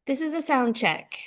This is a sound check.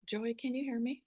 Joy, can you hear me?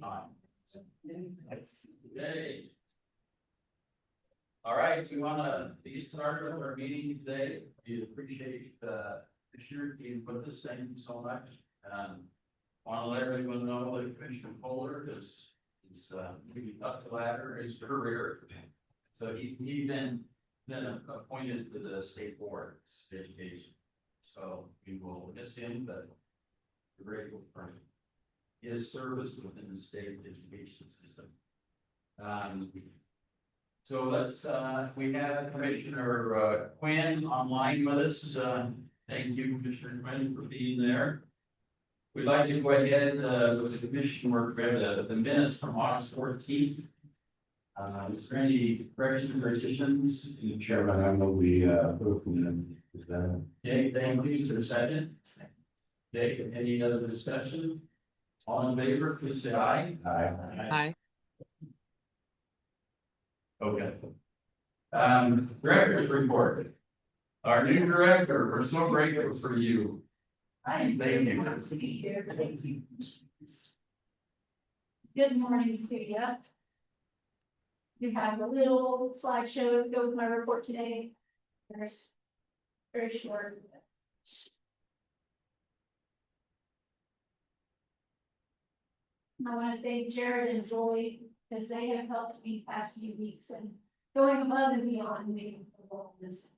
time. Yay. All right, we want to get started with our meeting today. We appreciate the commissioner being with us. Thank you so much. Want to let everyone know that Commissioner Fuller is moving up the ladder in his career. So he's been appointed to the state board of education. So we will miss him, but we're grateful for his service within the state education system. So let's, we have Commissioner Quinn online with us. Thank you, Commissioner Quinn, for being there. We'd like to go ahead with the commission work for the minutes from August 14th. Is there any corrections or additions? Chairman, I know we approve them. Okay, thank you. Is there a second? Okay, any other discussion? All in favor, please say aye. Aye. Aye. Okay. Director's report. Our new director, we're so grateful for you. I'm very happy to be here. Thank you. Good morning to you. We have a little slideshow to go with my report today. There's very short. I want to thank Jared and Joy because they have helped me the past few weeks and going above and beyond making the world this.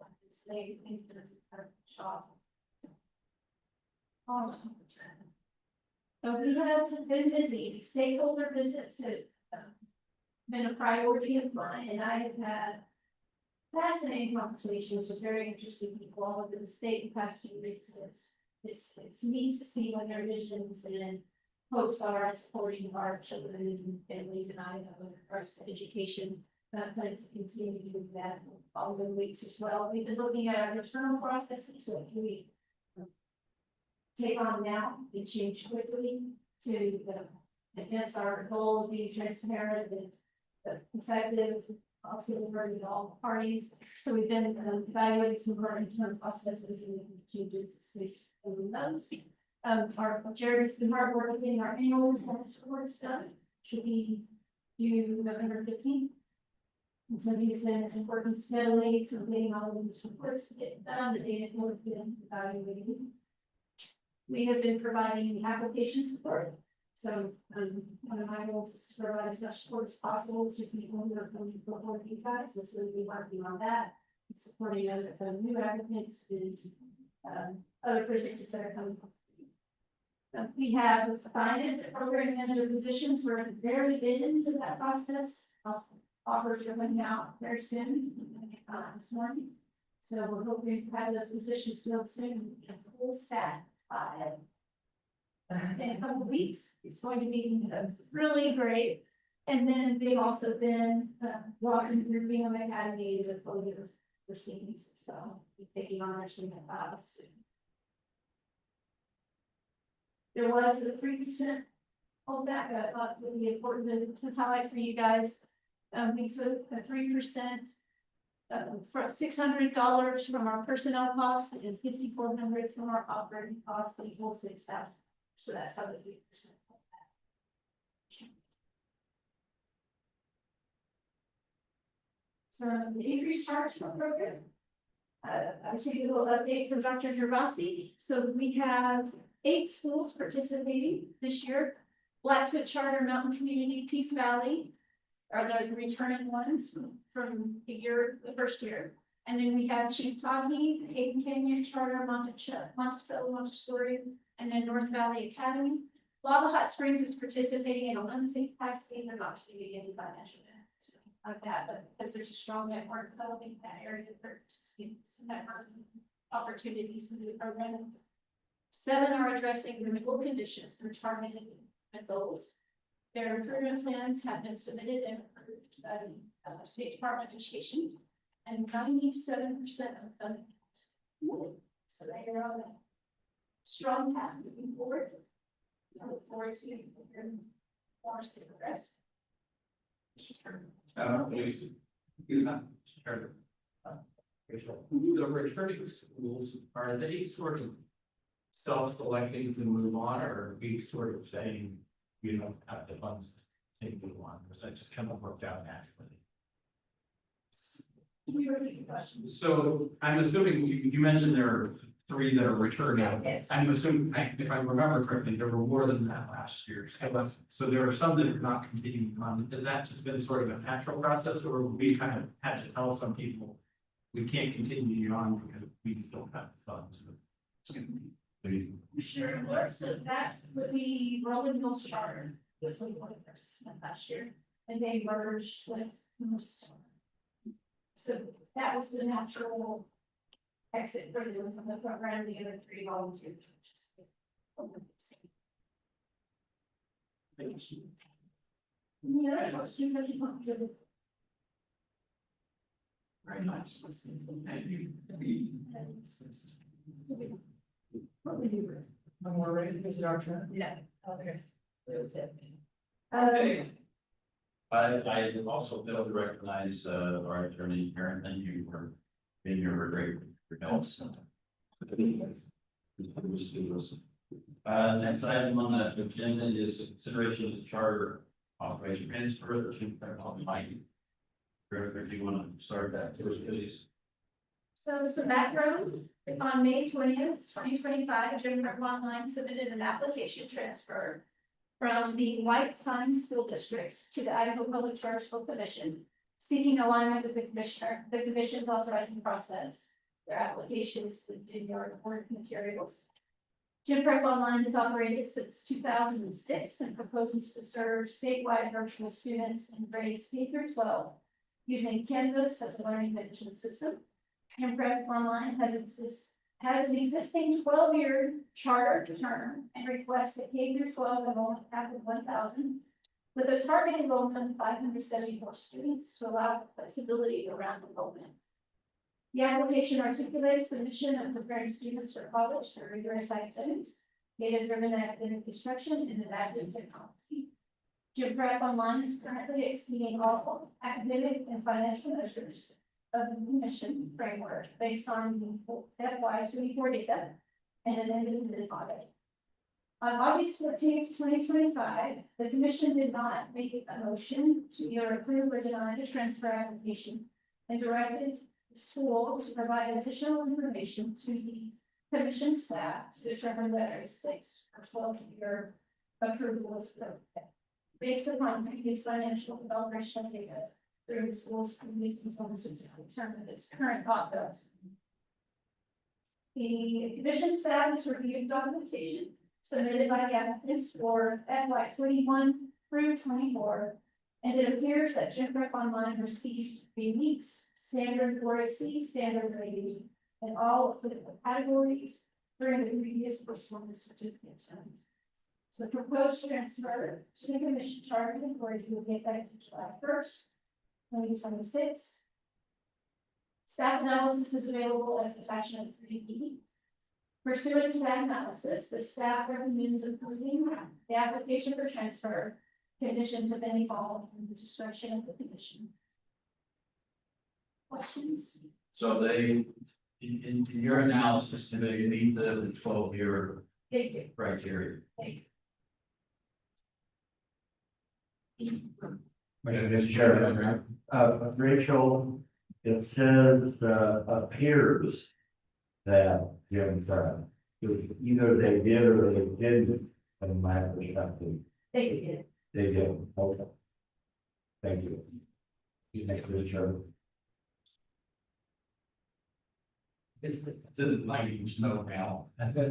They think that it's a job. We have been busy. Stakeholder visits have been a priority of mine, and I have had fascinating conversations with very interesting people all over the state in the past few weeks. It's neat to see what their visions and hopes are supporting our children and families, and I know our education plan to continue to do that all the weeks as well. We've been looking at our internal processes, so we take on now and change quickly to advance our goal of being transparent and effective, also involving all parties. So we've been evaluating some of our internal processes and making changes to see those. Our Jared's been hard work getting our annual reports done. Should be due November 15th. And so he's been working steadily for getting all of these reports to get done, the data collected and evaluated. We have been providing application support. So one of my goals is to provide as much support as possible to people who are coming before you guys. And so we'll be working on that, supporting other new applicants and other presenters that are coming. We have a finance and program manager position for the very beginning of that process. Offers are coming out very soon, this morning. So we're hoping to have those positions filled soon and full staff. In a couple of weeks, it's going to be really great. And then they've also been walking through being on the academy with other proceedings as well, taking on our student files soon. There was a 3% holdback. I thought would be important to highlight for you guys. We took a 3% from $600 from our personnel costs and $5,400 from our operating costs, equal $6,000. So that's how the 3%. So the increased charge for program. I received a little update from Dr. Gervasi. So we have 8 schools participating this year. Blackfoot Charter, Mountain Community, Peace Valley are the returning ones from the first year. And then we have Chief Tahi, Hayden Canyon Charter, Monticello, Montessori, and then North Valley Academy. Lava Hot Springs is participating in a limited capacity. They're not receiving any financial benefits like that, but because there's a strong network developing that area for participants and network opportunities in the program. 7 are addressing renewal conditions through targeted goals. Their improvement plans have been submitted and approved by the State Department of Education, and 97% of funding. So they are on a strong path moving forward. I look forward to hearing more as they progress. The returning schools, are they sort of self-selecting to move on, or are we sort of saying we don't have the funds to take it on, because that just kind of worked out naturally. Can you repeat the question? So I'm assuming you mentioned there are 3 that are returning. Yes. I'm assuming, if I remember correctly, there were more than that last year. So there are some that are not continuing on. Has that just been sort of a natural process, or we kind of had to tell some people we can't continue on because we just don't have the funds? Sure, so that would be Rolling Hills Charter, was the one participant last year, and they merged with Northstar. So that was the natural exit for them from the program, the other 3 volunteers. Any other questions that you want to? Very nice. Thank you. When we're ready, is it our turn? Yeah. Okay. That's it. Okay. I also failed to recognize, our attorney, Karen, thank you for being here, we're great for help. Next item on the agenda is consideration of the charter operation transfer to Mike. Director, do you want to start that first, please? So some background, on May 20th, 2025, Jim Brook Online submitted an application transfer from the White Pine School District to the Idaho Public Charter School Commission, seeking alignment with the commissioner, the commission's authorizing process. Their applications in your board materials. Jim Prep Online has operated since 2006 and proposes to serve statewide virtual students in grades K through 12 using Canvas as a learning management system. Jim Prep Online has an existing 12-year charter term and requests a K through 12 enrollment cap of 1,000 with a target enrollment of 574 students to allow for flexibility around enrollment. The application articulates the mission of preparing students for college through rigorous academics, data-driven academic instruction, and adaptive technology. Jim Prep Online is currently exceeding all academic and financial measures of the mission framework based on the FY24 data and an independent audit. On August 14th, 2025, the commission did not make a motion to either approve or deny the transfer application and directed the school to provide additional information to the commission staff to determine whether a 6 or 12-year approval is appropriate. Based upon previous financial and operational data through the school's previous performances to determine its current outcomes. The commission staff has reviewed documentation submitted by the applicants for FY21 through 24, and it appears that Jim Prep Online received the meets standard or exceed standard rating in all applicable categories during the previous performance certificate term. So the proposed transfer to the commission charter authority will be effective July 1st, 2026. Staff analysis is available as attachment 3E. Pursuant to that analysis, the staff recommends approving the application for transfer. Conditions of any fall from the discretion of the commission. Questions? So they, in your analysis, do they meet the 12-year They do. criteria? They Mr. Chairman, Rachel, it says, appears that Jim Brown, either they did or they didn't, from my perspective. They did. They did, okay. Thank you. Next, Mr. Chairman. It's in lighting snow now. Okay.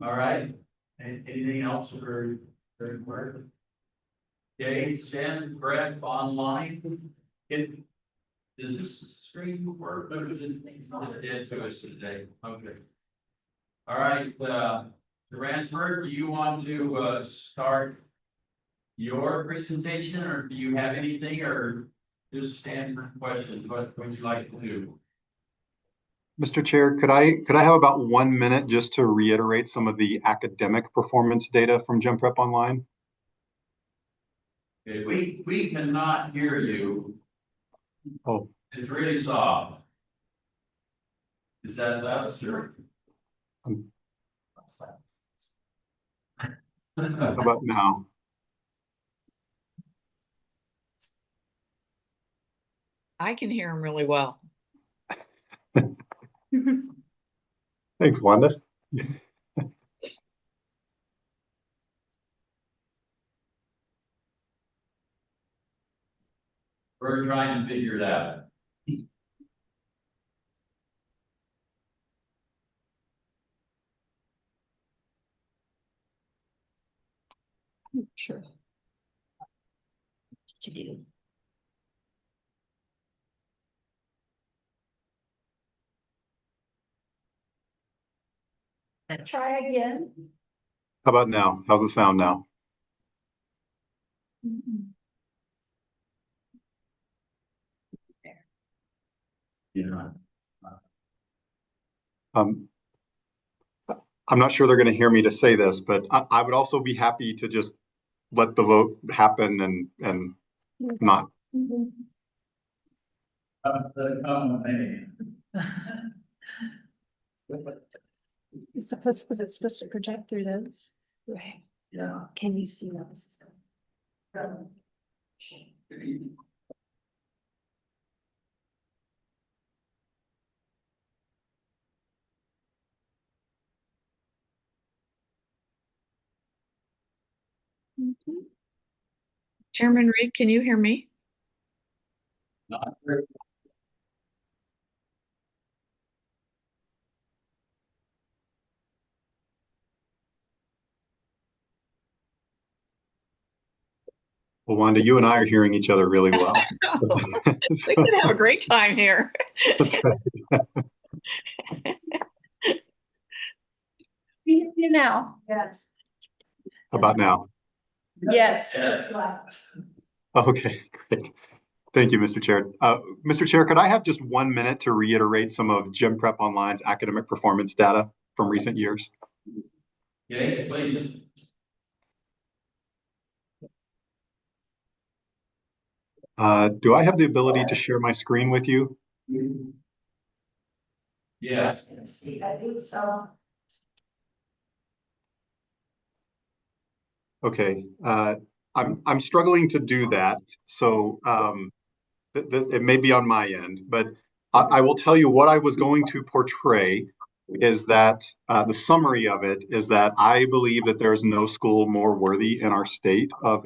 All right. Anything else for work? Okay, Shannon, Brett, online. Does this screen work? Or is this it did to us today? Okay. All right, Ransford, do you want to start your presentation, or do you have anything, or just standard questions? What would you like to do? Mr. Chair, could I have about 1 minute just to reiterate some of the academic performance data from Gem Prep Online? Okay, we cannot hear you. Oh, It's really soft. Is that true? How about now? I can hear him really well. Thanks, Wanda. We're trying to figure it out. Sure. To do. Try again. How about now? How's the sound now? Yeah. Um, I'm not sure they're going to hear me to say this, but I would also be happy to just let the vote happen and not. It's supposed, was it supposed to project through those? Right. Yeah. Can you see where this is going? Chairman Reed, can you hear me? Not very. Well, Wanda, you and I are hearing each other really well. We could have a great time here. That's right. We hear you now. Yes. How about now? Yes. Yes. Okay, great. Thank you, Mr. Chair. Mr. Chair, could I have just 1 minute to reiterate some of Gym Prep Online's academic performance data from recent years? Okay, please. Do I have the ability to share my screen with you? Yes. See, I think so. Okay, I'm struggling to do that, so it may be on my end, but I will tell you what I was going to portray is that the summary of it is that I believe that there's no school more worthy in our state of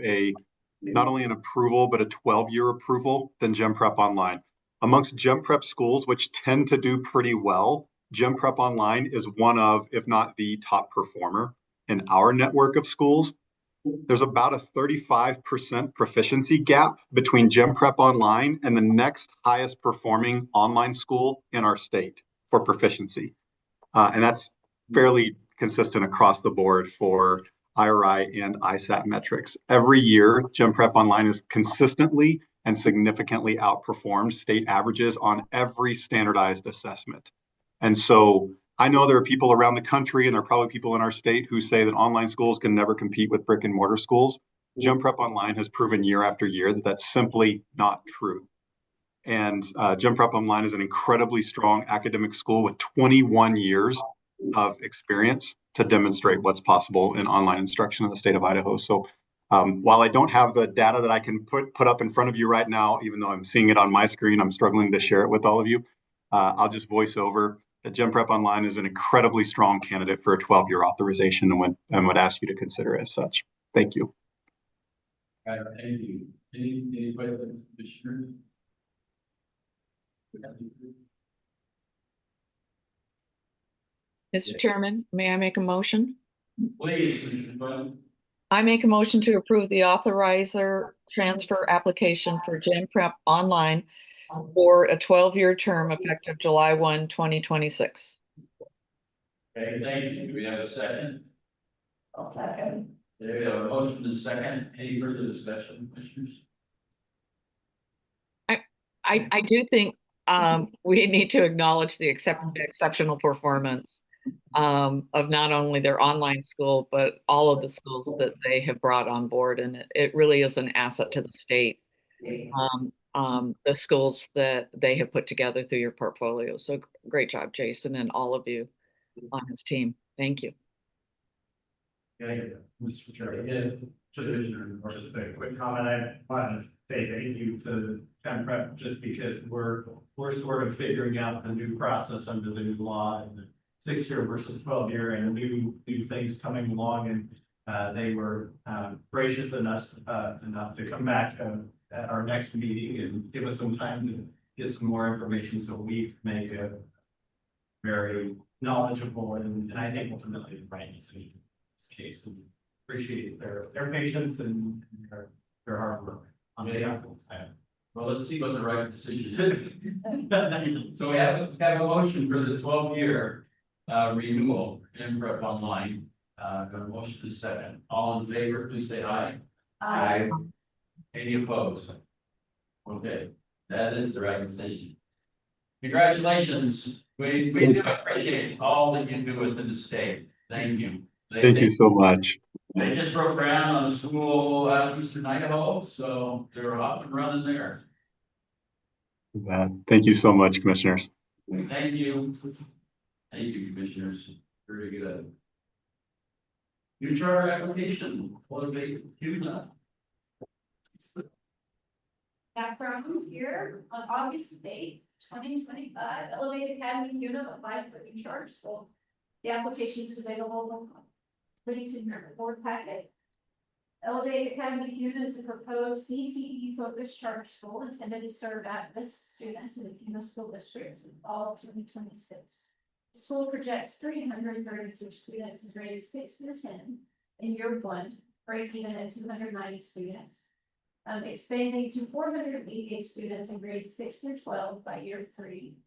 not only an approval, but a 12-year approval than Gem Prep Online. Amongst Gem Prep schools, which tend to do pretty well, Gem Prep Online is one of, if not the top performer in our network of schools. There's about a 35% proficiency gap between Gem Prep Online and the next highest performing online school in our state for proficiency. And that's fairly consistent across the board for IRI and ISAT metrics. Every year, Gem Prep Online is consistently and significantly outperformed state averages on every standardized assessment. And so I know there are people around the country, and there are probably people in our state who say that online schools can never compete with brick and mortar schools. Gem Prep Online has proven year after year that that's simply not true. And Gem Prep Online is an incredibly strong academic school with 21 years of experience to demonstrate what's possible in online instruction in the state of Idaho. So while I don't have the data that I can put up in front of you right now, even though I'm seeing it on my screen, I'm struggling to share it with all of you. I'll just voice over that Gem Prep Online is an incredibly strong candidate for a 12-year authorization and would ask you to consider it as such. Thank you. All right, thank you. Anybody else, Commissioner? Mr. Chairman, may I make a motion? Please, Commissioner Glenn. I make a motion to approve the authorizer transfer application for Gen Prep Online for a 12-year term effective July 1, 2026. Okay, thank you. Do we have a second? I'll second. There we have a motion and a second. Any further discussion, Commissioners? I do think we need to acknowledge the exceptional performance of not only their online school, but all of the schools that they have brought on board. And it really is an asset to the state, the schools that they have put together through your portfolio. So great job, Jason, and all of you on his team. Thank you. Yeah, Mr. Chair, yeah, just a quick comment, I wanted to say thank you to Ken Prep, just because we're sort of figuring out the new process under the new law and the 6-year versus 12-year and new things coming along, and they were gracious enough to come back at our next meeting and give us some time to get some more information so we make a very knowledgeable and I think ultimately the right decision in this case. And appreciate their patience and their hard work on behalf of the staff. Well, let's see what the right decision is. So we have a motion for the 12-year renewal in prep online. Got a motion is second. All in favor, please say aye. Aye. Any opposed? Okay, that is the right decision. Congratulations. We do appreciate all that you do within the state. Thank you. Thank you so much. They just broke ground on a school out of eastern Idaho, so they're off and running there. Thank you so much, commissioners. Thank you. Thank you, commissioners. Very good. New charter application, motivate CUNA. Background here, on August 8th, 2025, Elevate Academy CUNA applied for new charter school. The application is available, linked in your board packet. Elevate Academy CUNA is a proposed CTE focused charter school intended to serve at-risk students in the CUNA school district in fall of 2026. The school projects 332 students in grades 6 through 10 in year 1, breaking even at 290 students. Expanding to 488 students in grades 6 through 12 by year 3.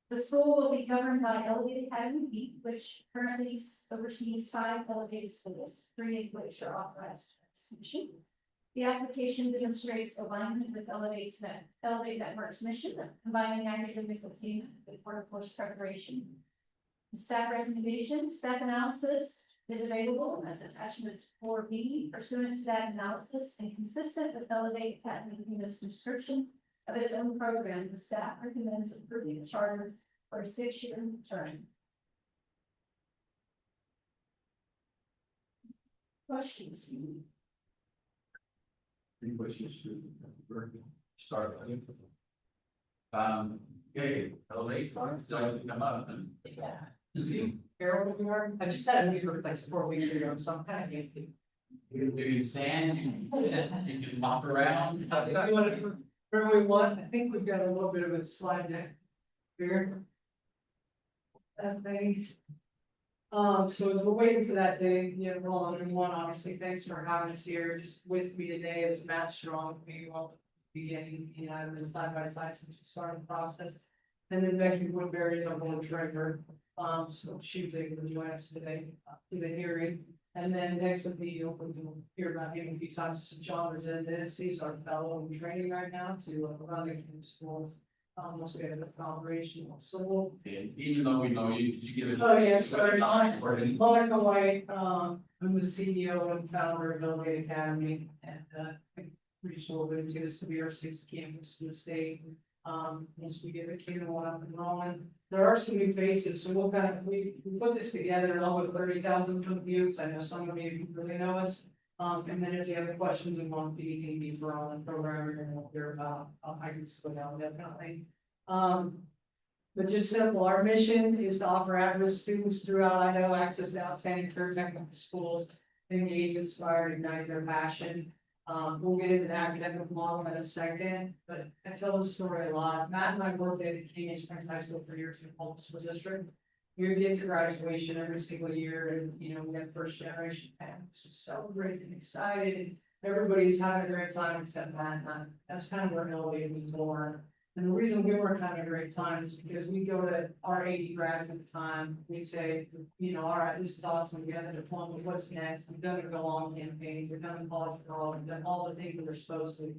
The school will be governed by Elevate Academy Beat, which currently oversees 5 elevated schools, 3 of which are authorized by this mission. The application demonstrates alignment with Elevate Network's mission, combining academic attainment with workforce preparation. The staff recommendation, staff analysis is available as attachment 4B pursuant to that analysis and consistent with Elevate Academy CUNA's description of its own program. The staff recommends approving the charter for a 6-year term. Questions? Any questions? Start. Okay, Elevate, would you like to come up and? Yeah. Carol, I just had a knee replacement 4 weeks ago, so I'm kind of empty. You can stand, you can sit, you can walk around. If you want to, whatever we want, I think we've got a little bit of a slide deck here. That thing. So as we're waiting for that to get rolling, everyone, obviously, thanks for having us here. Just with me today is Matt Strong, we will be getting, side by side since we started the process. And then Becky Woodbury is our board treasurer. So she was able to join us today to the hearing. And then next will be, you'll hear about him a few times. John Resendez, he's our fellow in training right now to run the school. Once we have the operational. So we'll. And even though we know you, did you give it? Oh, yes, sorry, Monica White, I'm the CEO and founder of Elevate Academy, and I'm pretty sure we're going to this will be our 6th campus in the state. Once we get the CUNA one up and rolling, there are some new faces, so we'll kind of, we put this together along with 30,000 views. I know some of you really know us. And then if you have questions and want anything deeper on the program, you're gonna hear about, I can slow down definitely. But just simple, our mission is to offer at-risk students throughout Idaho access to outstanding career technical schools, engage, inspire, and ignite their passion. We'll get into the academic model in a second, but I tell the story a lot. Matt and I worked at Canyon Springs High School for years in the public school district. We would get to graduation every single year, and we had first generation families just celebrated and excited. Everybody's having a great time except Matt and I. That's kind of where Elevate was born. And the reason we weren't having a great time is because we go to our 80 grads at the time, we'd say, all right, this is awesome, we got a diploma, what's next? We've done go on campaigns, we've done college for all, we've done all the things that we're supposed to.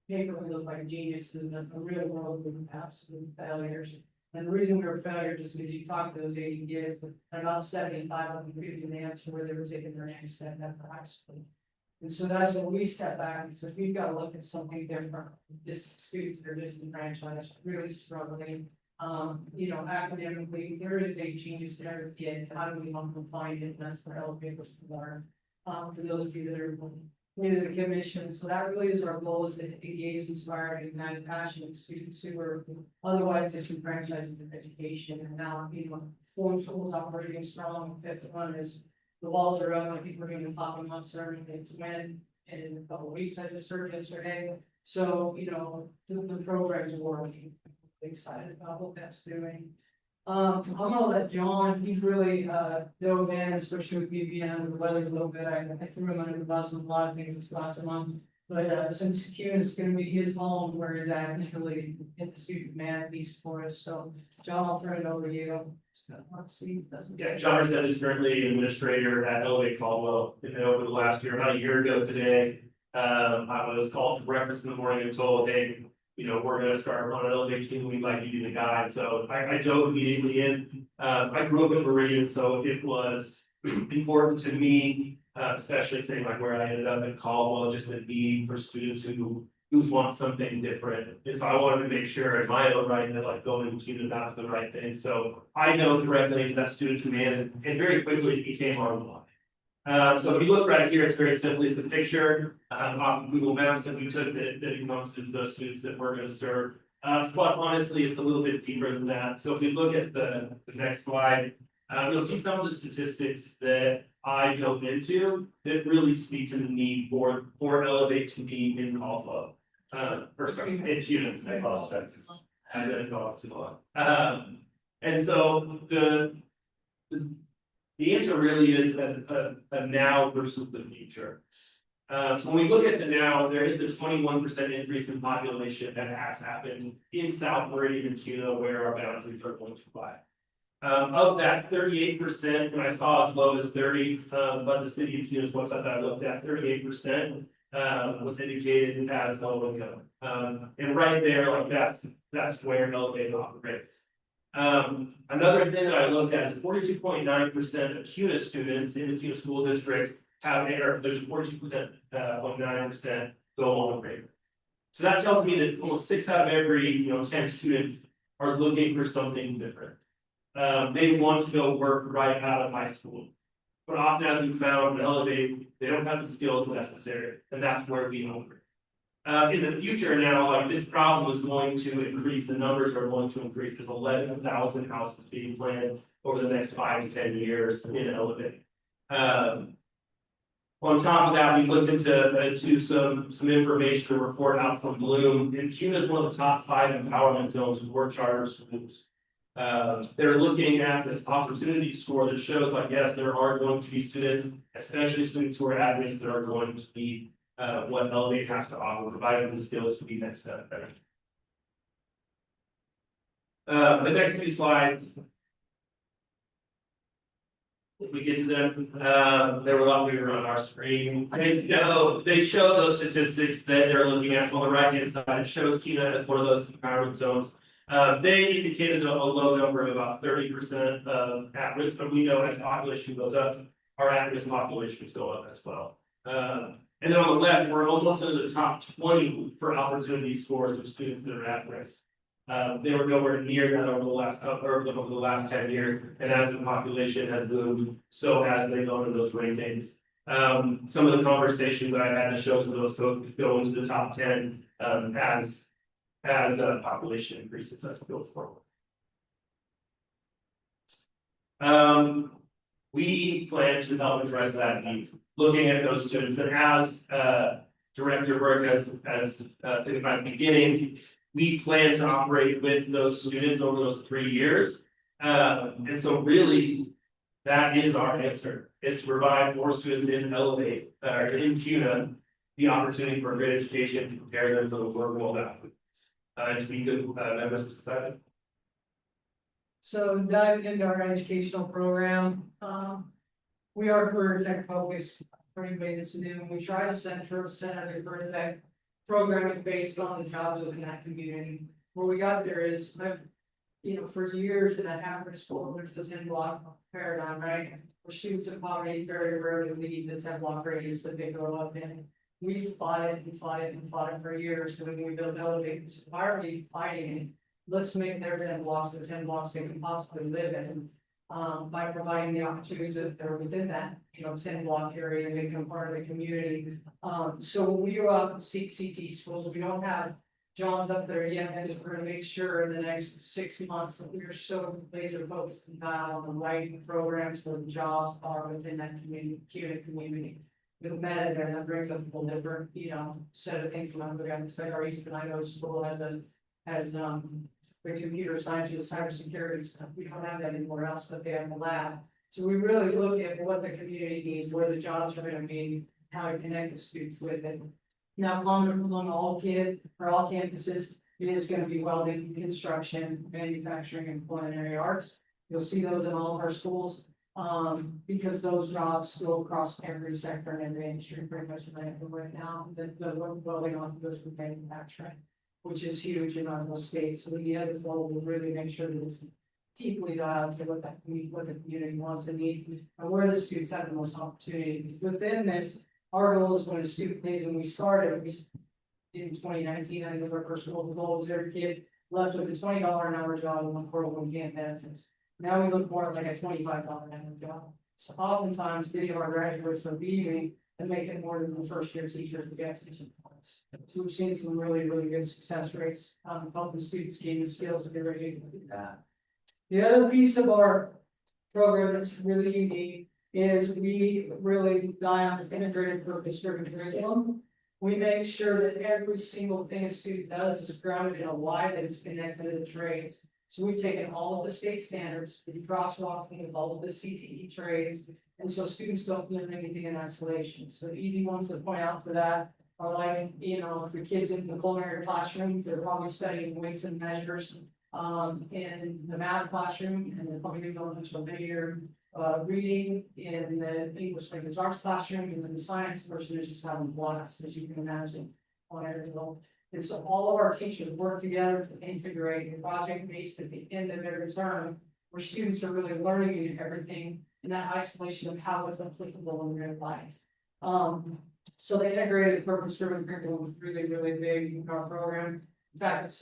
Paper we look like geniuses, and the real world we absolute failures. And the reason we were failures is because you talk to those 80 kids, and about 75 of them gave you an answer where they were taking their next step after high school. And so that's when we step back and said, we've got to look at something different. Just students that are disenfranchised, really struggling. You know, academically, there is a changes to every kid, how do we help them find it, and that's what elevators to learn. For those of you that are new to the commission, so that really is our goal, is to engage, inspire, and ignite passionate students who are otherwise disenfranchised in education, and now, you know, 4 schools operating strong, 5th one is the walls are up, I think we're gonna top them up, starting to win in a couple of weeks, I just heard yesterday. So, you know, the program's working, excited about what that's doing. I'm gonna let John, he's really, dove in, especially with BBM, the weather a little bit, I threw him under the bus on a lot of things this last month. But, since CUNA is gonna be his home, where he's at, he's really in the student man piece for us, so, John, I'll turn it over to you. Yeah, John Reset is currently an administrator at Elevate Caldwell, and over the last year, about a year ago today. I was called for breakfast in the morning and told, hey, you know, we're gonna start on Elevate team, we'd like you to be the guide, so I dove immediately in. I grew up in Meridian, so it was important to me, especially saying like where I ended up in Caldwell, just the need for students who want something different. And so I wanted to make sure in my own right that like going to CUNA, that was the right thing, so I dove directly into that student command, and very quickly it became our line. So if you look right here, it's very simply, it's a picture on Google Maps that we took that encompasses those students that we're gonna serve. But honestly, it's a little bit deeper than that. So if you look at the next slide, you'll see some of the statistics that I dove into that really speak to the need for Elevate to be in Caldwell. Or sorry, in CUNA, I apologize. I didn't go up too long. And so the answer really is a now versus the future. So when we look at the now, there is a 21% increase in population that has happened in South Meridian and CUNA where our boundaries are going to lie. Of that, 38%, and I saw as low as 30, but the city of CUNA's website that I looked at, 38% was indicated as low income. And right there, like that's where Elevate operates. Another thing that I looked at is 42.9% of CUNA students in the CUNA school district have, or there's 42.9% go on grade. So that tells me that almost 6 out of every 10 students are looking for something different. They want to go work right out of high school. But often, as we found in Elevate, they don't have the skills necessary, and that's where we operate. In the future now, like this problem is going to increase, the numbers are going to increase, there's 11,000 houses being planned over the next 5 to 10 years in Elevate. On top of that, we looked into some information, a report out from Bloom, and CUNA is one of the top 5 empowerment zones for charter schools. They're looking at this opportunity score that shows like, yes, there are going to be students, especially students who are at risk, that are going to be what Elevate has to offer, providing the skills to be next step better. The next 2 slides. If we get to them, there were a lot bigger on our screen. They show those statistics that they're looking at. So on the right hand side, it shows CUNA as one of those empowerment zones. They indicated a low number of about 30% of at risk, but we know as population goes up, our at risk populations go up as well. And then on the left, we're almost in the top 20 for opportunity scores of students that are at risk. They were nowhere near that over the last 10 years, and as the population has moved, so has they gone in those rankings. Some of the conversations that I had to show some of those folks go into the top 10 as population increases as we go forward. We plan to help address that need, looking at those students, and as Director Burke has signified at the beginning, we plan to operate with those students over those 3 years. And so really, that is our answer, is to provide more students in Elevate, or in CUNA, the opportunity for a great education to prepare them for the world world outcomes, and to be good members of society. So diving into our educational program, we are career tech focused for anybody that's new. We try to center the career tech programming based on the jobs within that community. What we got there is, for years in that average school, there's the 10 block paradigm, right? Where students in poverty very rarely leave the 10 block radius that they grow up in. We fought it for years when we built Elevate. Why are we fighting it? let's make their 10 blocks the 10 blocks they can possibly live in. By providing the opportunities that are within that, 10 block area and make them part of the community. So when we go out and seek CT schools, we don't have jobs up there yet, and we're gonna make sure in the next 6 months that we are so laser focused and dial on the right programs where the jobs are within that community. With Meta, there, that brings up a whole different, set of things. When I'm looking at our East Idaho school has the computer science and cybersecurity stuff. We don't have that anywhere else, but they have the lab. So we really look at what the community needs, where the jobs are gonna be, how to connect the students with it. Now, among all campuses, it is gonna be welding, construction, manufacturing, and culinary arts. You'll see those in all of our schools, because those jobs go across every sector and every industry pretty much right now. The welding off goes with manufacturing, which is huge in our states. So the other flow will really make sure that it's deeply dialed to what the community wants and needs, and where the students have the most opportunity. Within this, our goal is when a student leaves, when we started, in 2019, I think our first goal was every kid left with a $20 an hour job and 401k benefits. Now we look more like a $25 an hour job. So oftentimes, many of our graduates are leaving and making more than the first year teachers to get to some points. So we've seen some really, really good success rates, helping students gain the skills that they're ready to do that. The other piece of our program that's really unique is we really die on this integrated purpose-driven curriculum. We make sure that every single thing a student does is grounded in a why that is connected to the trades. So we've taken all of the state standards, we've crosswalked with all of the CTE trades, and so students don't learn anything in isolation. So the easy ones to point out for that are like, if the kids in the culinary classroom, they're probably studying weights and measures. In the math classroom, and they're probably going into a linear reading in the English language arts classroom, and then the science person is just having blast, as you can imagine, on every level. And so all of our teachers work together to integrate a project based at the end of every term, where students are really learning everything in that isolation of how it's applicable in real life. So the integrated purpose-driven curriculum is really, really big in our program. In fact, it's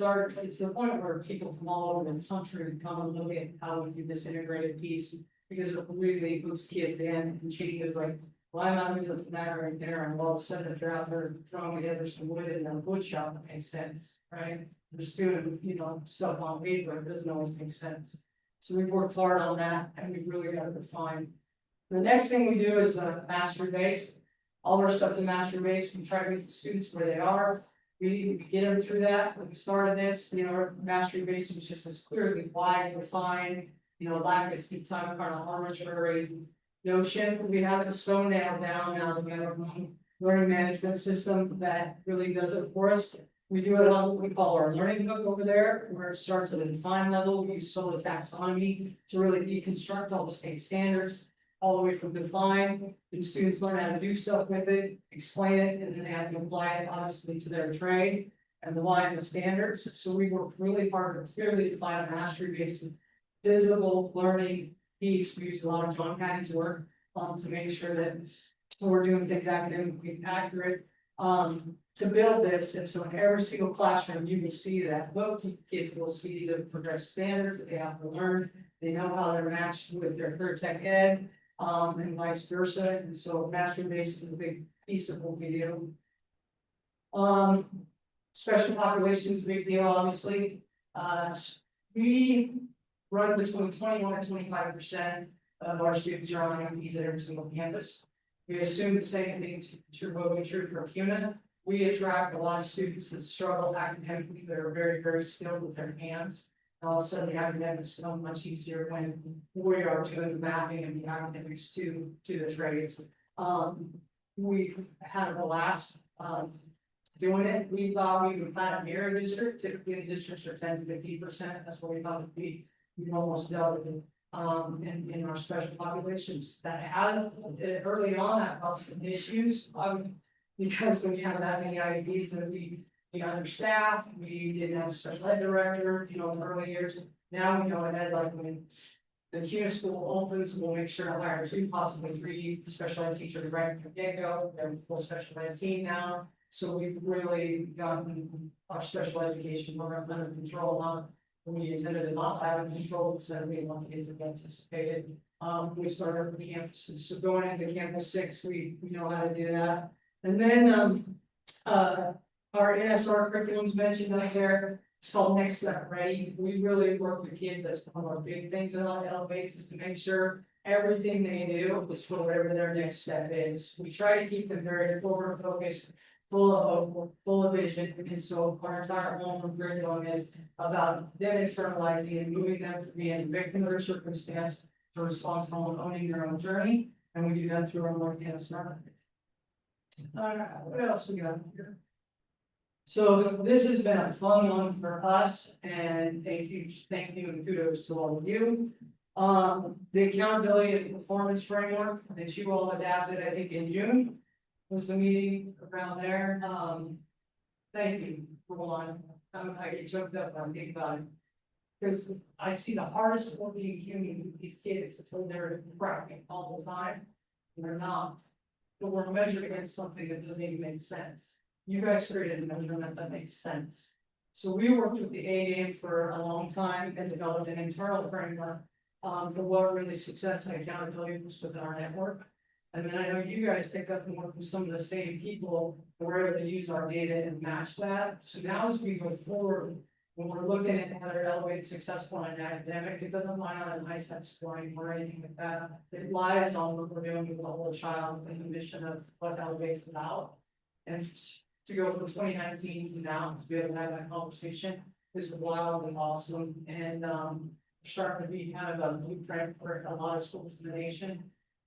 the point where people from all over the country come and look at how we do this integrated piece, because it really hooks kids in, and changes like, well, I'm not looking at that right there, and all of a sudden if they're out there throwing together some wood in a wood shop, it makes sense, right? Just doing, stuff on paper, it doesn't always make sense. So we've worked hard on that, and we've really got to define. The next thing we do is mastery based. All our stuff is mastery based. We try to meet the students where they are. We get them through that. When we started this, our mastery base was just as clearly wide defined, lack of seat time kind of arbitrary notion. We have it so nailed down now that we have a learning management system that really does it for us. We do it on what we call our learning hook over there, where it starts at a defined level. We use solo taxonomy to really deconstruct all the state standards, all the way from define, and students learn how to do stuff with it, explain it, and then they have to apply it obviously to their trade and the line the standards. So we work really hard to clearly define a mastery based visible learning piece. We use a lot of John Patty's work to make sure that we're doing things academically accurate. To build this, and so in every single classroom, you will see that both kids will see the progressed standards that they have to learn. They know how they're matched with their career tech ed. And vice versa, and so mastery base is a big piece of what we do. Special populations is a big deal, obviously. We run between 21 and 25% of our students are on IPs at every single campus. We assume the same thing will be true for CUNA. We attract a lot of students that struggle academically, that are very, very skilled with their hands. All of a sudden, the academics are much easier when we are doing the mapping and the academics to the trades. We've had a blast doing it. We thought we would kind of mirror district. Typically, the districts are 10 to 15%. That's what we thought it'd be. We've almost doubled it in our special populations. That has early on that caused some issues. Because when you have that many IEPs that we understaffed, we didn't have a special ed director, in the early years. Now we go ahead, like when the CUNA school opens, we'll make sure to hire 2, possibly 3 special ed teachers right from the get-go. They're a full special ed team now. So we've really gotten our special education program under control. We intended to not have a control percent, we want kids that anticipated. We started the campus, so going into campus 6, we know how to do that. And then, our NSR curriculum's mentioned up there, it's called Next Step Ready. We really work with kids, that's one of our big things in our elevates, is to make sure everything they do is for whatever their next step is. We try to keep them very forward focused, full of vision, and so our entire home curriculum is about them internalizing and moving them from being a victim of their circumstance to responsible and owning their own journey, and we do that through our more smart. What else we got here? So this has been a fun one for us, and a huge thank you and kudos to all of you. The accountability and performance framework that you all adapted, I think in June, was the meeting around there. Thank you for one. I get choked up when I think about it. Because I see the hardest working human with these kids until they're cracking all the time, and they're not. But we're measured against something that doesn't even make sense. You guys created a measurement that makes sense. So we worked with the A-game for a long time and developed an internal framework for what really success and accountability was within our network. And then I know you guys picked up and worked with some of the same people who were able to use our data and match that. So now as we go forward, when we're looking at how they're elevated successful in an academic, it doesn't lie on an ISET scoring or anything like that. It lies on what we're doing with the whole child and the mission of what Elevate's about. And to go from 2019 to now, to be able to have that conversation is wild and awesome. And starting to be kind of a blueprint for a lot of schools in the nation.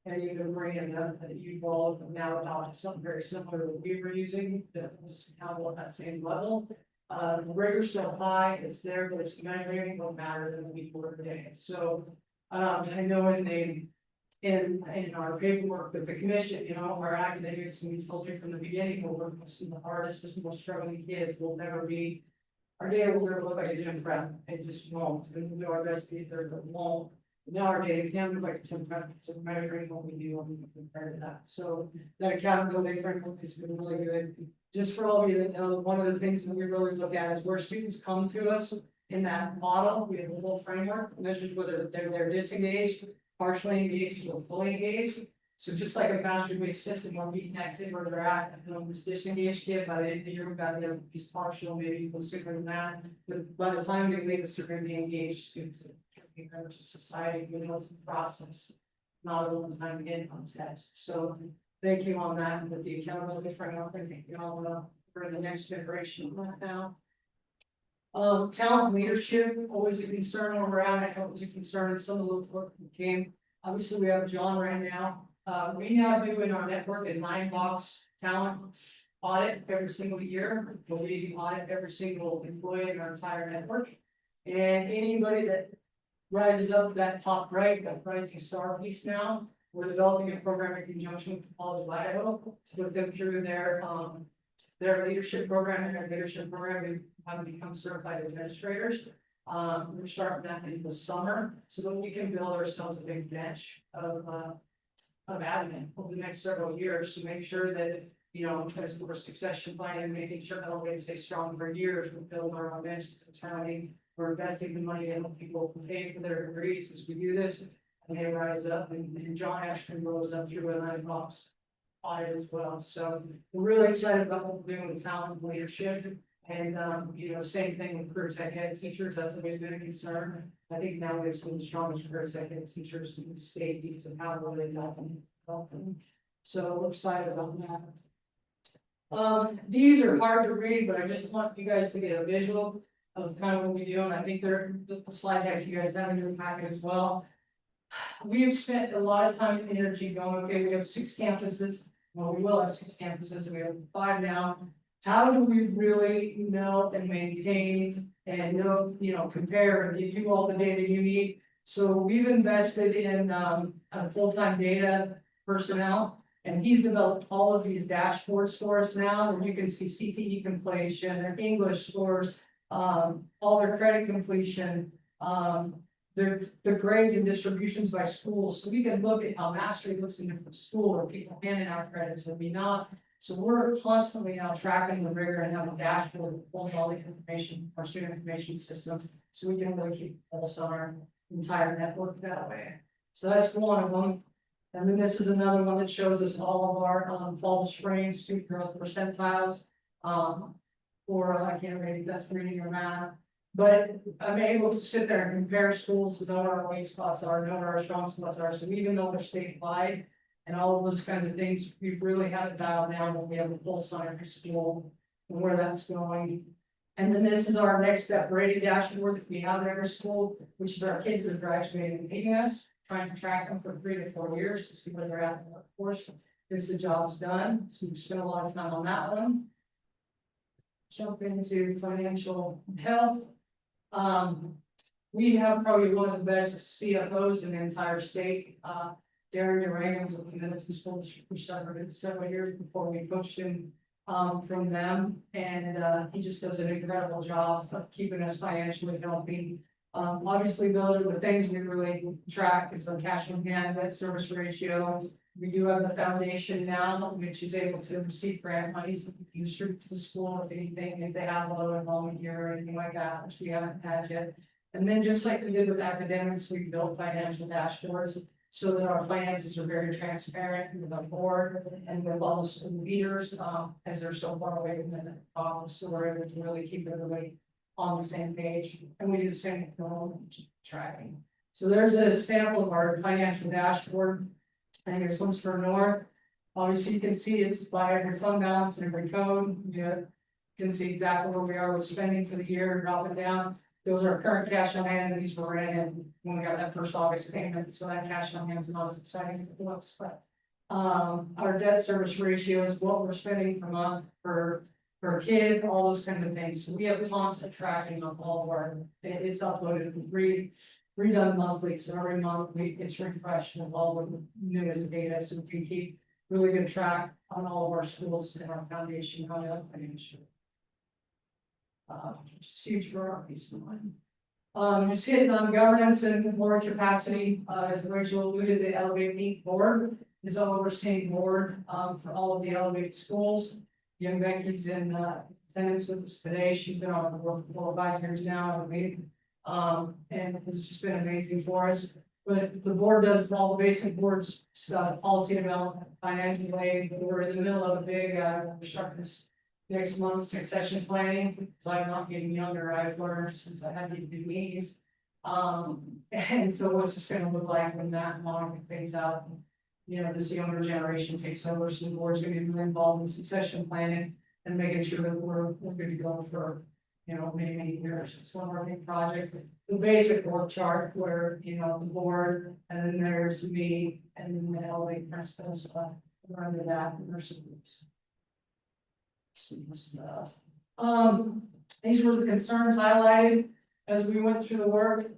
And even bringing up that you've all now adopted something very similar to what we were using, that was accountable at that same level. The rigor's still high, it's there, but it's measuring what matters in the week or day. So, I know in our paperwork with the commission, you know, our academics, and we told you from the beginning, we'll work with some of the hardest, most struggling kids will never be. Our data will never look like a gym prep, it just won't, and we'll do our best to get there, but won't. Now our data can look like a gym prep, so measuring what we do and we compare to that, so that accountability framework has been really good. Just for all of you that know, one of the things that we really look at is where students come to us in that model, we have a whole framework, measures whether they're disengaged, partially engaged, or fully engaged. So just like a master-based system, we're meeting that kid where they're at, this disengaged kid, by the end of the year, we've got the other piece partial, maybe consider that, but by the time they leave us, they're gonna be engaged students. Members of society, we know it's a process, not a one-time income test. So thank you on that, with the accountability framework, I think you all for the next generation on that now. Talent leadership, always a concern where we're at. I hope it's a concern in some of the work that came. Obviously, we have John right now. We now do in our network a 9-box talent audit every single year. We audit every single employee in our entire network. And anybody that rises up to that top right, that rising star piece now, we're developing a program in conjunction with the College of Idaho to put them through their leadership program, and their leadership program to how to become certified administrators. We're starting that in the summer so that we can build ourselves a big bench of admin over the next several years to make sure that, you know, as we're succession planning, making sure Elevate stays strong for years, we build our own benches internally. We're investing the money to help people pay for their degrees as we do this, and they rise up, and John Ashton rose up through a 9-box audit as well. So we're really excited about what we're doing with talent and leadership. And you know, same thing with career executive teachers, that's always been a concern. I think now we have some of the strongest career executive teachers in the state because of how well they help them. So we're excited about that. These are hard to read, but I just want you guys to get a visual of kind of what we do, and I think they're the slide deck you guys have in your packet as well. We've spent a lot of time and energy going, okay, we have 6 campuses, well, we will have 6 campuses, we have 5 now. How do we really know and maintain and know, you know, compare and give you all the data you need? So we've invested in a full-time data personnel, and he's developed all of these dashboards for us now, where you can see CTE completion, their English scores, all their credit completion, the grades and distributions by schools, so we can look at how mastery looks in different school, or people handing out credits, or we not. So we're constantly now tracking the rigor and have a dashboard that pulls all the information, our student information systems, so we can really keep a pulse on our entire network that way. So that's one of them. And then this is another one that shows us all of our fall, spring student growth percentiles. Or I can't read if that's reading or math. But I'm able to sit there and compare schools, know what our weak spots are, know what our strong spots are. So even though they're statewide and all of those kinds of things, we really have it dialed down when we have a pulse on every school and where that's going. And then this is our next step rating dashboard that we have at every school, which is our kids that are graduating and beating us, trying to track them for 3 to 4 years to see where they're at in the workforce, if the job's done. So we've spent a lot of time on that one. Jump into financial health. We have probably one of the best CFOs in the entire state. Darren Duran was looking at us in school district for several years before we pushed him from them. And he just does an incredible job of keeping us financially healthy. Obviously, those are the things we really track is our cash on hand, debt service ratio. We do have the foundation now, which is able to receive grant monies that we can distribute to the school if anything, if they have a low enrollment year or anything like that, which we haven't had yet. And then just like we did with academics, we built financial dashboards so that our finances are very transparent with our board and with all the school leaders, as they're so far away from the office, so we're able to really keep everybody on the same page. And we do the same with enrollment tracking. So there's a sample of our financial dashboard. I think this one's for North. Obviously, you can see it's by every fund balance and every code. You can see exactly where we are with spending for the year, dropping down. Those are current cash on hand, and these were in when we got that first August payment. So that cash on hand is not as exciting as it looks, but our debt service ratio is what we're spending per month per kid, all those kinds of things. So we have constant tracking of all of our. It's uploaded redone monthly, so every month it's refreshed with all of the newest data, so we can keep really good track on all of our schools and our foundation, how they're financial. It's huge for our peace of mind. Just hitting on governance and board capacity, as Rachel alluded, the Elevate Meet board is an overseeing board for all of the Elevate schools. Young Becky's in attendance with us today. She's been on the board for 4 or 5 years now, I believe. And it's just been amazing for us. But the board does all the basic boards stuff, policy development, financial aid, but we're in the middle of a big, we're starting this next month, succession planning, so I'm not getting younger, I've learned since I had to do these. And so what's this gonna look like when that long phase out? You know, this younger generation takes over, so the board's gonna be really involved in succession planning and making sure that we're good to go for, you know, many years. It's one of our big projects. The basic work chart where, you know, the board, and then there's me, and then the LA principals, we're under that, and there's some groups. Some stuff. These were the concerns highlighted as we went through the work.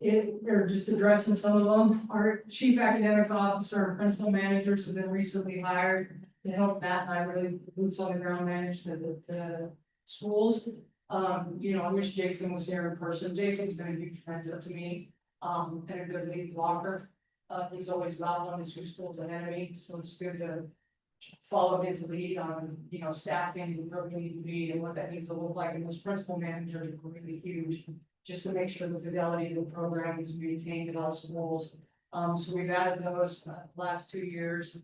We're just addressing some of them. Our chief academic officer and principal managers have been recently hired to help Matt and I really boots on the ground manage the schools. You know, I wish Jason was here in person. Jason's been a huge friend to me, and a good lead blocker. He's always about 1 to 2 schools ahead of me, so it's good to follow his lead on, you know, staffing, where we need to be and what that needs to look like. And those principal managers are really huge, just to make sure the fidelity of the program is maintained in all schools. So we've added those last 2 years.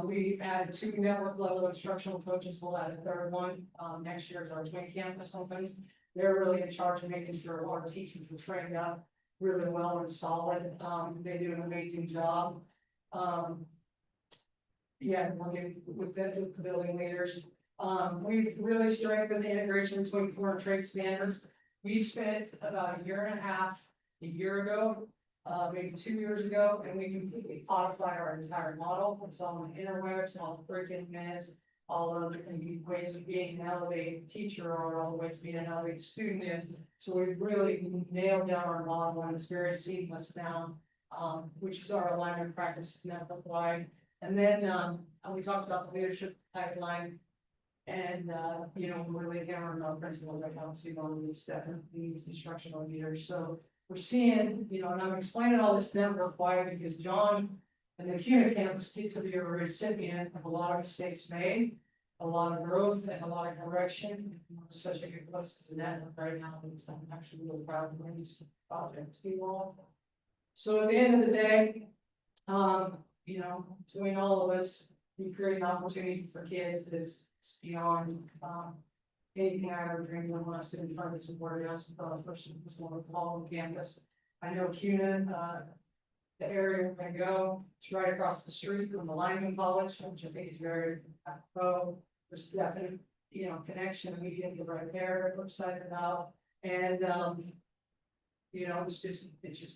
We added 2 network level instructional coaches. We'll add a 3rd one. Next year is our twin campus opens. They're really in charge of making sure our teachers are trained up really well and solid. They do an amazing job. Yeah, working with the building leaders. We've really strengthened the integration between foreign trade standards. We spent about 1.5 years, a year ago, maybe 2 years ago, and we completely codified our entire model. It's all in interwebs, all the curriculum is, all of the different ways of being an elevated teacher or all the ways of being an elevated student is. So we've really nailed down our model and it's very seamless now, which is our alignment practice network wide. And then we talked about the leadership pipeline. And you know, we're really hammering on principals right now, so these instructional leaders. So we're seeing, you know, and I'm explaining all this network why, because John And the CUNA campus gets to be a recipient of a lot of mistakes made, a lot of growth and a lot of correction. It's such a good place to net right now, and so I'm actually really proud of these projects to you all. So at the end of the day, you know, between all of us, we create an opportunity for kids that's beyond, anything I ever dreamed of when I stood in front of this board, else, first and foremost, on campus. I know CUNA, the area we're gonna go, it's right across the street from the Lyman College, which I think is very apropos. There's definite, you know, connection immediately right there, we're excited about, and, you know, it's just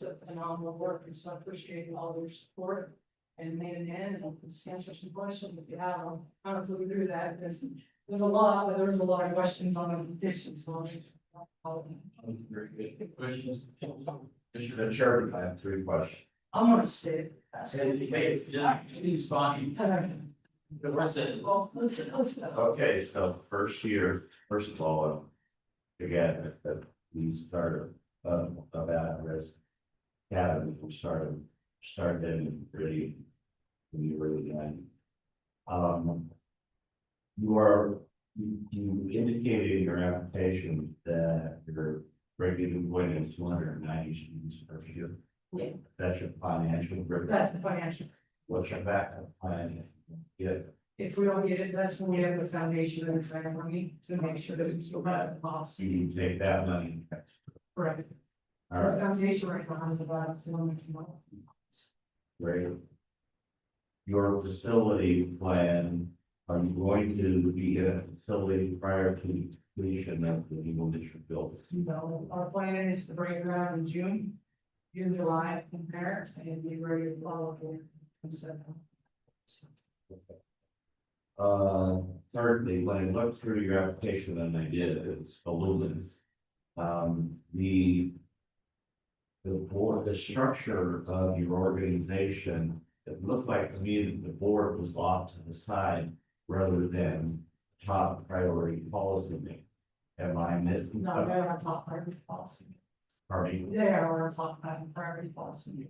a phenomenal work, and so I appreciate all your support. And leaning in, and I'll just answer some questions if you have them. I don't know if we through that, there's a lot, but there's a lot of questions on the petition, so. Very good. Questions? Mr. Chairman, I have 3 questions. I'm gonna sit. Please, Bonnie. The rest of it. Oh, listen. Okay, so first of all, again, that we started about this academy, we started in really young. You indicated in your application that you're regularly going in 290 students per year. Yeah. That's your financial burden. That's the financial. What's your backup plan? Yeah, If we don't get it, that's when we have the foundation and the grant money to make sure that we still have the so policy. you take that money. Correct. All Our right, foundation right now is about $4 million. great. Your facility plan, are you going to be in a facility prior to completion of the new district building? You know, our plan is to break ground in June, July, compare it, and be ready to follow here. Thirdly, when I looked through your application, and I did, it's voluminous. The board, the structure of your organization, it looked like to me that the board was off to the side rather than top priority policy maker. Am I missing No, something? they're our top priority policy. Pardon me? They are our top priority policy.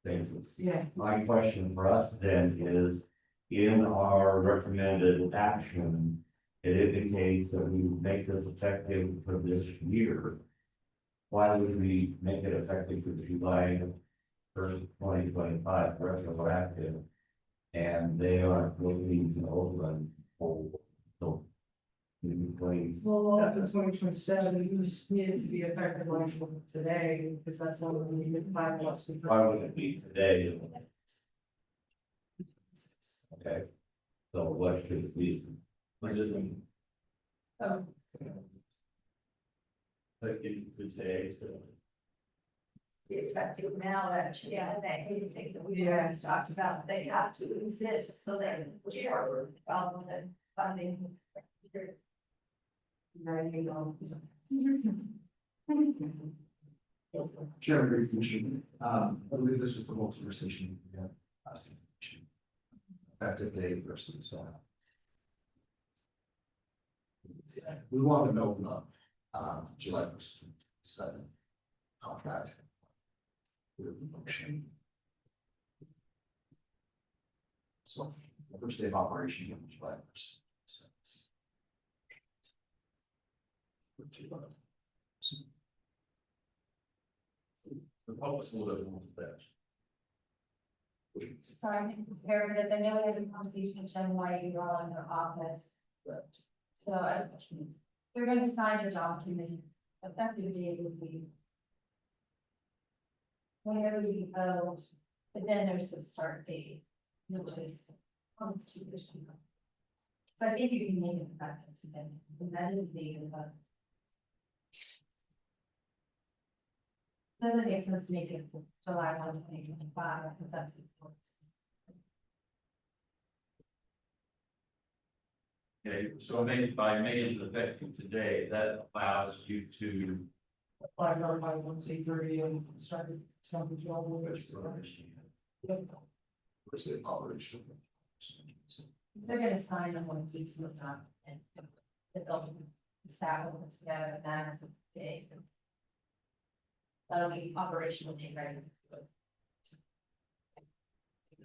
Thank you. Yeah. My question for us then is, in our recommended action, it indicates that we would make this effective for this year. Why would we make it effective for July 1st, 2025, retroactive? And they are looking to open for, so. Well, up to 2027, we just need it to be effective like today, because that's all we need 5 months. Why would it be today? Okay, so what should it be? Was it? Oh. Like you today, so. Effective now, actually, yeah, that anything that we Yeah. always talked about, they have to exist so that the funding. Chairman, Commissioner, I believe this was the whole conversation we had last meeting. Effective date versus, we want to know, July 1st, 7 contract. With the motion. So, the first day of operation, July 1st. Help us a little bit more with that. So I can compare it, I know we had a conversation with Jen White, you're all in her office. So they're gonna sign your document, effective date would be. Whenever you vote, but then there's the start date, which is constitutional. So I think you can make it effective today, and that is the date of the. Doesn't make sense to make it July 1, 2025, because that's. Okay, so by making it effective today, that allows you to. Apply for by 1C30 and started the job. First day of operation. They're gonna sign on one detail document and the building, the staff will put together, and that is the days. That'll be operational date, right?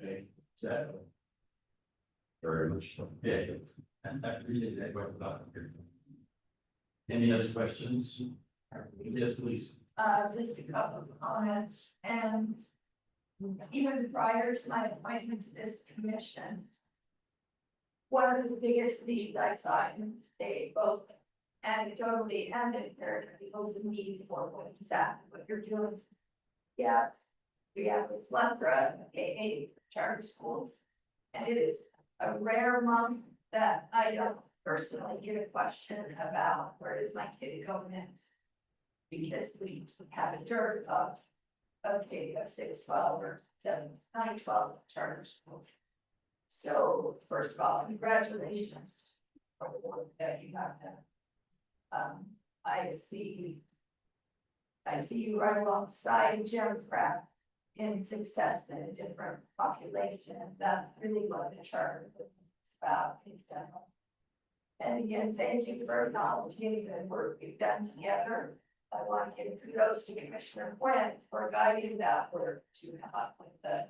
Okay, exactly. Very much so. Yeah, and I appreciate that question about here. Any other questions? Yes, please. Just a couple of comments, and even prior to my appointment to this commission, one of the biggest needs I saw in the state, both anecdotally and empirically, was the need for what you're doing. Yeah, we have a plethora of AA charter schools, and it is a rare month that I don't personally get a question about where does my kid go next? Because we have a dearth of 6, 12 or 7, 9, 12 charter schools. So first of all, congratulations for the work that you have done. I see you right alongside Jim Pratt in success in a different population. That's really what the charter is about in general. And again, thank you for acknowledging the work we've done together. I want to give kudos to Commissioner Quinn for guiding that work to come up with the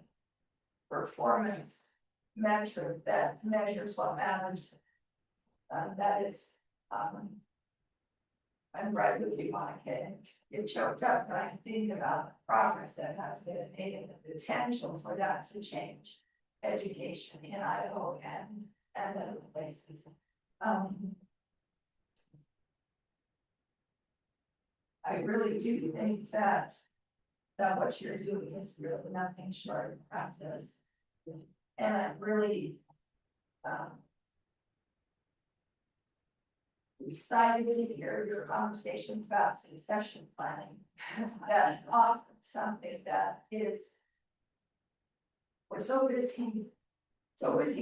performance metric that measures what matters. That is, I'm right with you, Monica. Get choked up when I think about the progress that has been made and the potential for that to change education in Idaho and other places. I really do think that what you're doing is really nothing short of practice. And I'm really excited to hear your conversations about succession planning. That's often something that is, we're so busy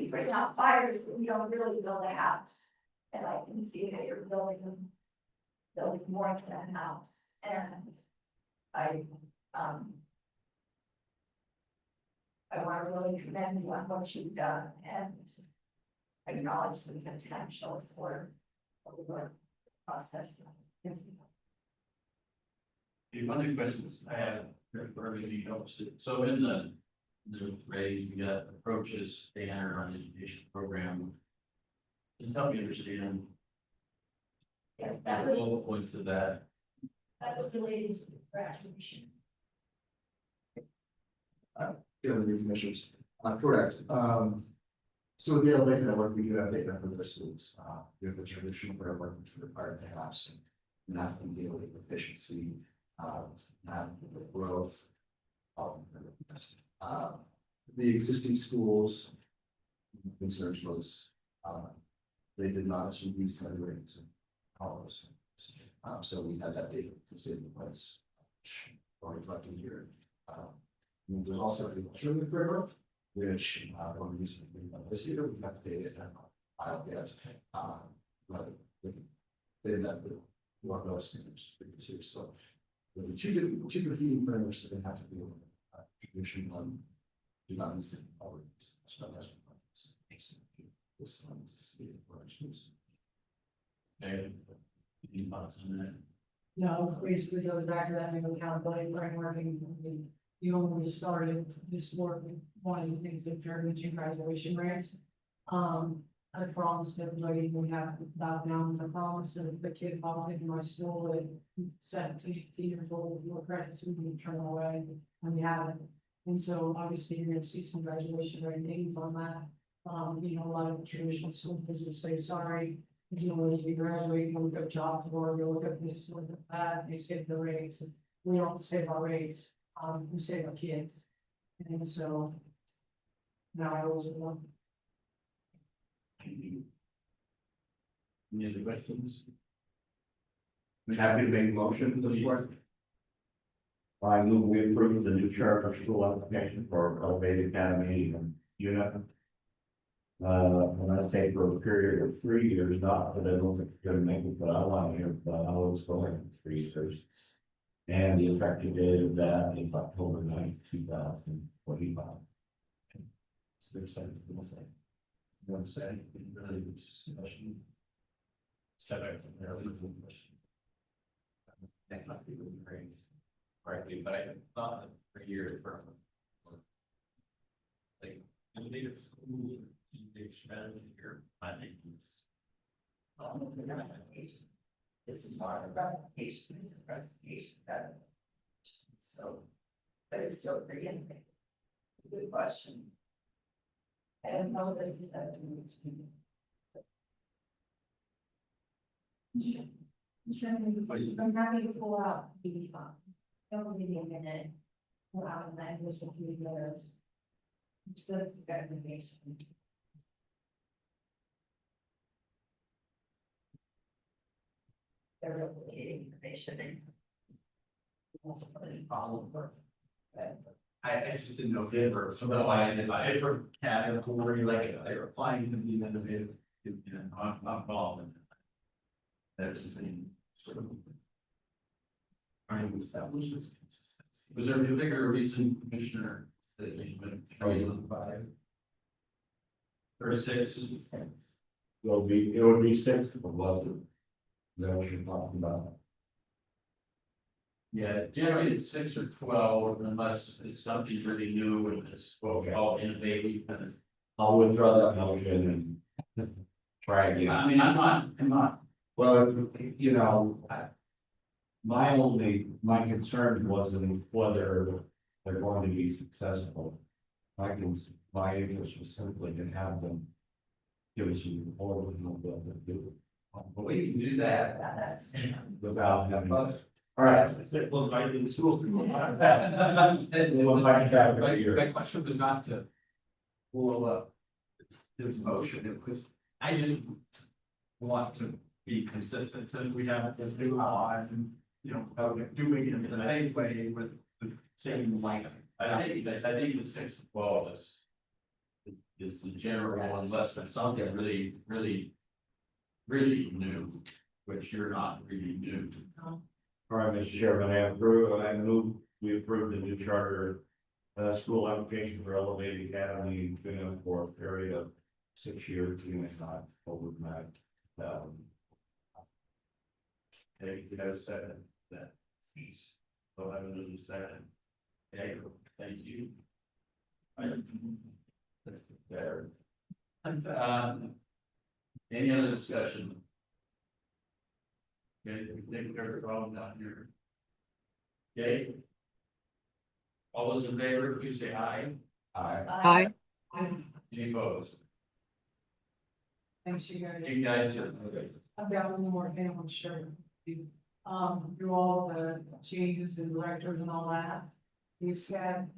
putting out fires that we don't really build a house. And I can see that you're building more than a house. And I want to really commend you on what you've done and acknowledge the potential for the work process. One of the questions I had, for maybe helps it. So in the phrase, we got approaches, standard on education program. Just help me understand. Yeah, the bullet points of that. was related to the graduation. Chairman, Commissioners, correct. So with the elevate network, we do have data for the schools. We have the traditional framework which is required to have some math and daily proficiency, math and growth. The existing schools, concerns was, they did not achieve these kind of ratings in all those. So we had that data in place, reflecting here. There's also the alternative framework, which we're using this year. We have the data and I'll get, but they met one of those standards previous year. So with the two competing frameworks that they have to deal with, tradition one do not miss it already. So that's this one is Okay. Any thoughts on that? No, basically goes back to that new accountability framework and you only started this work with one of the things that driven to graduation rates. I promised everybody we have about now, I promised that the kid involved in my school at 17, 18 years old, with no credits, we can turn away, and we haven't. And so obviously you're gonna see some graduation rate gains on that. You know, a lot of traditional school districts say, sorry, you know, when you graduate, you look at job for, you look at this, look at that, they save the rates. We don't save our rates, we save our kids. And so now I always want. Thank you. Any other questions? Happy to make a motion to the board. I move we approve the new charter school application for Elevated Academy and unit. When I say for a period of 3 years, not that I don't think it's gonna make it, but I want to hear, but I know it's going in 3 years. And the effective date of that is October 9th, 2025. It's very exciting to say. You want to say anything really good discussion? Step back from there, leave the question. That might be really great. Correctly, but I thought that for years, like innovative school, innovative strategy here, I think it's. This is part of ratification, this is ratification. So, but it's still pretty innovative. Good question. I don't know that it's that. I'm happy to pull out the, don't give me a minute. Pull out the language of the letters. Which does the ratification. They're really information. I just didn't know if they were, so that I for category, like, if they're applying to be innovative, you know, I'm involved in it. That just seemed sort of. Trying to establish this consistency. Was there a bigger reason, Commissioner, that you went probably 5 or 6? It would be 6 if it wasn't. Is that what you're talking about? Yeah, generally it's 6 or 12 unless it's something really new and it's what we call innovative. And I'll withdraw that motion and try again. I mean, I'm not, Well, if, you know, my concern wasn't whether they're going to be successful. My interest was simply to have them give us a report and we'll be able to do it. but we can do that. Without having. All right. Well, I in school. My question was not to blow up his motion, it was, I just want to be consistent, since we have this new law and, you know, doing it the same way with the same language. I think the 6 to 12 is the general one, unless there's something really new, which you're not really new. All right, Mr. Chairman, I move, we approve the new charter. School application for Elevate Academy, been in for a period of 6 years, and not overnight. Hey, you know, second that. So I will do second. Okay, thank you. That's better. Any other discussion? Okay, we think there's a problem down here. Okay. All those in favor, please say aye. Aye. Any opposed? Thanks, you guys. You guys, I've got one more thing I'm sure. Through all the changes and directors and all that, he's had.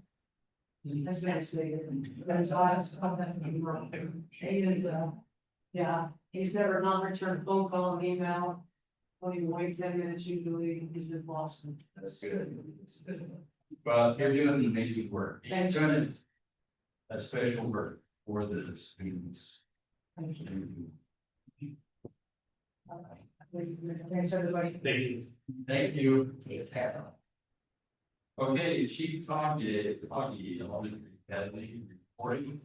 Has been stated, that's why I saw that he wrote. He is, yeah, he's never not returned a phone call and email. Don't even wait 10 minutes usually, he's been lost. that's good. That's good. Well, you're doing amazing work. You're Thank you. doing a special work for the students. Thank you. And Thanks, everybody. Thank you. thank you. Take care. Okay, Chief Talkie, Elementary Academy reporting.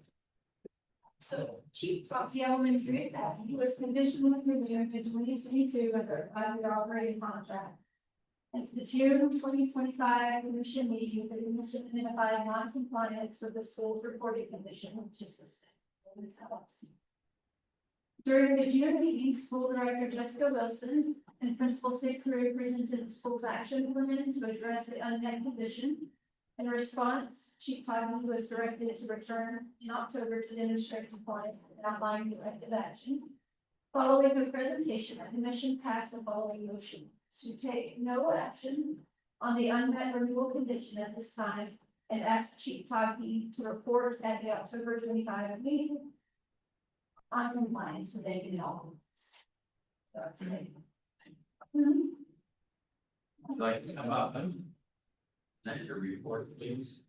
So Chief Topsy Elementary Academy was conditionally renewed in 2022 under a 5-year operating contract. At the June 2025 commission meeting, the commission identified non-compliance with the school's reporting condition, which is the state. During the June meeting, school director Jessica Wilson and principal Sid Crew presented the school's action plan to address the unmet condition. In response, Chief Toggy was directed to return in October to demonstrate compliance and outline corrective action. Following the presentation, the commission passed the following motion: to take no action on the unmet renewal condition at this time and ask Chief Toggy to report at the October 25 meeting on compliance with any elements. I'd like to come up and send your report, please.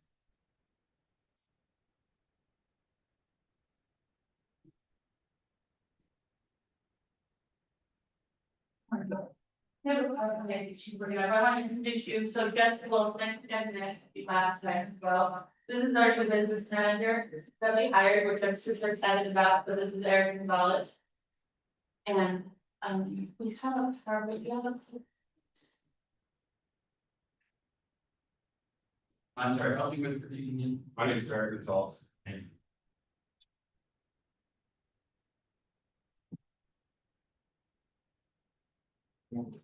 She's working on, I want to introduce you, so Jessica will thank you last time as well. This is our new business manager that we hired, which I'm super excited about, so this is Eric Gonzalez. And, we have a carbon, we have a. I'm sorry, help me with the union. My name is Eric Gonzalez.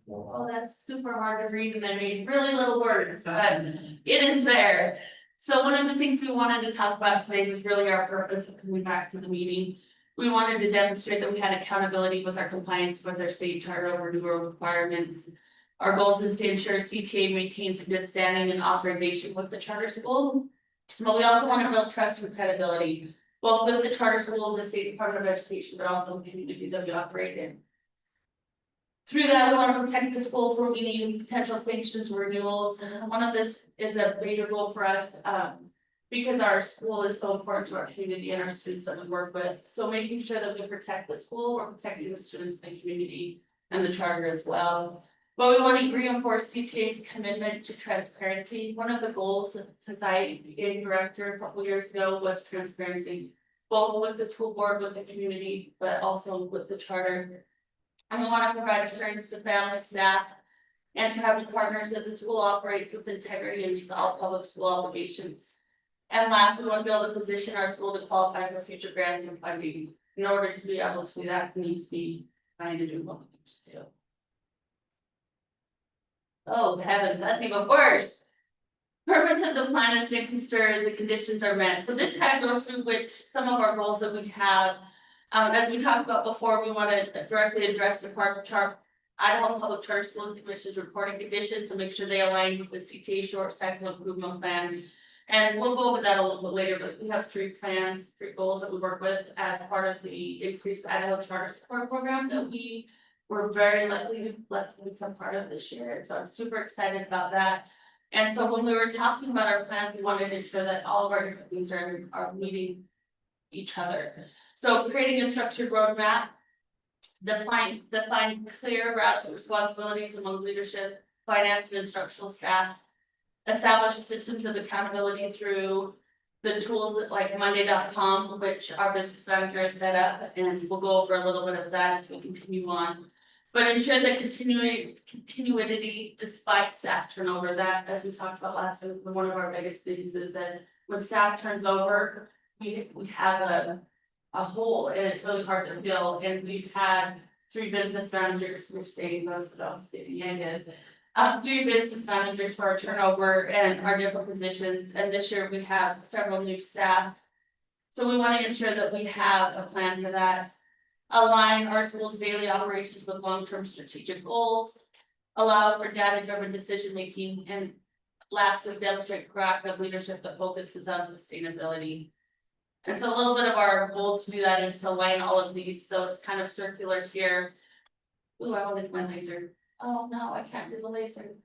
Oh, that's super hard to read and I made really little words, but it is there. So one of the things we wanted to talk about today was really our purpose of coming back to the meeting. We wanted to demonstrate that we had accountability with our compliance with our state charter over renewal requirements. Our goals is to ensure CTA maintains a good standing and authorization with the charter school. But we also want to build trust and credibility, both with the charter school and the State Department of Education, but also the community that we operate in. Through that, we want to protect the school from any potential sanctions or renewals. One of this is a major goal for us, because our school is so important to our community and our students that we work with. So making sure that we protect the school, we're protecting the students in the community and the charter as well. But we want to reinforce CTA's commitment to transparency. One of the goals since I became director a couple years ago was transparency, both with the school board, with the community, but also with the charter. And we want to provide assurance to family, staff, and to have partners that the school operates with integrity and meets all public school obligations. And last, we want to be able to position our school to qualify for future grants and funding. In order to be able to do that, we need to be trying to do what we need to do. Oh heavens, that's even worse. Purpose of the plan is to ensure the conditions are met. So this kind of goes through which some of our goals that we have. As we talked about before, we want to directly address the Idaho Public Charter School Commission's reporting conditions and make sure they align with the CTA short cycle improvement plan. And we'll go over that a little bit later, but we have three goals that we work with as part of the increased Idaho Charter Support Program that we were very lucky to become part of this year. And so I'm super excited about that. And so when we were talking about our plans, we wanted to ensure that all of our different things are meeting each other. So creating a structured roadmap, define clear routes and responsibilities among leadership, finance and instructional staff, establish systems of accountability through the tools that like Monday.com, which our business manager has set up, and we'll go over a little bit of that as we continue on. But ensure that continuity despite staff turnover, that as we talked about last time, one of our biggest things is that when staff turns over, we have a hole and it's really hard to fill. And we've had 3 business managers, we're staying those off the end is 3 business managers for our turnover and our different positions. And this year we have several new staff. So we want to ensure that we have a plan for that. Align our school's daily operations with long-term strategic goals, allow for data-driven decision-making, and lastly, demonstrate proactive leadership that focuses on sustainability. And so a little bit of our goal to do that is to align all of these, so it's kind of circular here. Ooh, I wanted my laser. Oh no, I can't do the laser.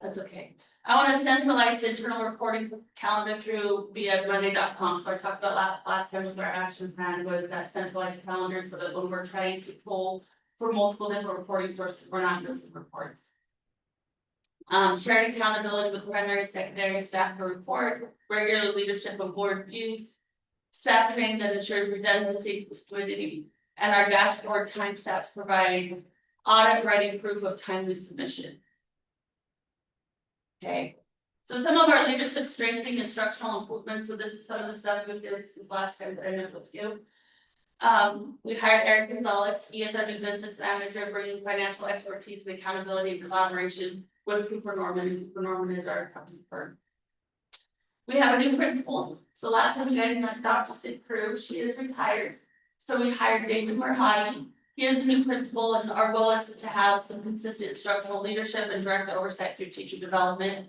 That's okay. I want to centralize the internal reporting calendar through via Monday.com. So I talked about last time with our action plan was that centralized calendar so that when we're trying to pull for multiple different reporting sources, we're not missing reports. Sharing accountability with primary, secondary staff per report, regular leadership and board views, staff training that ensures redundancy, fluidity, and our dashboard time stats provide audit writing proof of timely submission. Okay, so some of our leadership strengthening instructional improvements. So this is some of the stuff we did since last time that I met with you. We hired Eric Gonzalez. He is our new business manager, bringing financial expertise and accountability and collaboration with Cooper Norman. And Cooper Norman is our accounting firm. We have a new principal. So last time you guys met Dr. Sid Cruz, she is retired. So we hired David Marhadi. He is the new principal, and our goal is to have some consistent instructional leadership and direct oversight through teacher development.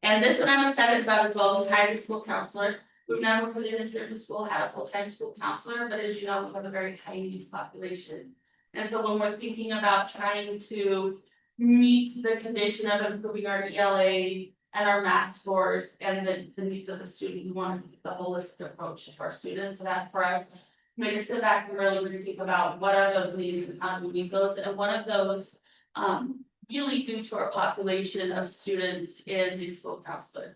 And this one I'm excited about as well. We've hired a school counselor. We've never for the history of the school had a full-time school counselor, but as you know, we have a very high needs population. And so when we're thinking about trying to meet the condition of improving our ELA and our math scores and the needs of the student, we want to take the holistic approach to our students. So that for us, make us sit back and really think about what are those needs and how do we meet those. And one of those, really due to our population of students, is a school counselor.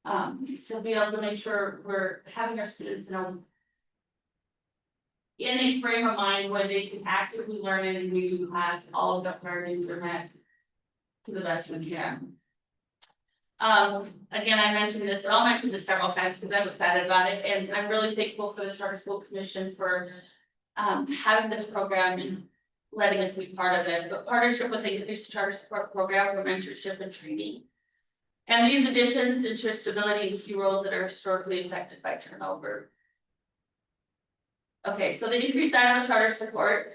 To be able to make sure we're having our students in a frame of mind where they can actively learn and engage in class, all of the priorities are met to the best we can. Again, I mentioned this, but I'll mention this several times because I'm excited about it, and I'm really thankful for the Charter School Commission for having this program. And letting us be part of it, but partnership with the increased charter support program for mentorship and training. And these additions ensure stability in key roles that are historically affected by turnover. Okay, so the increased Idaho charter support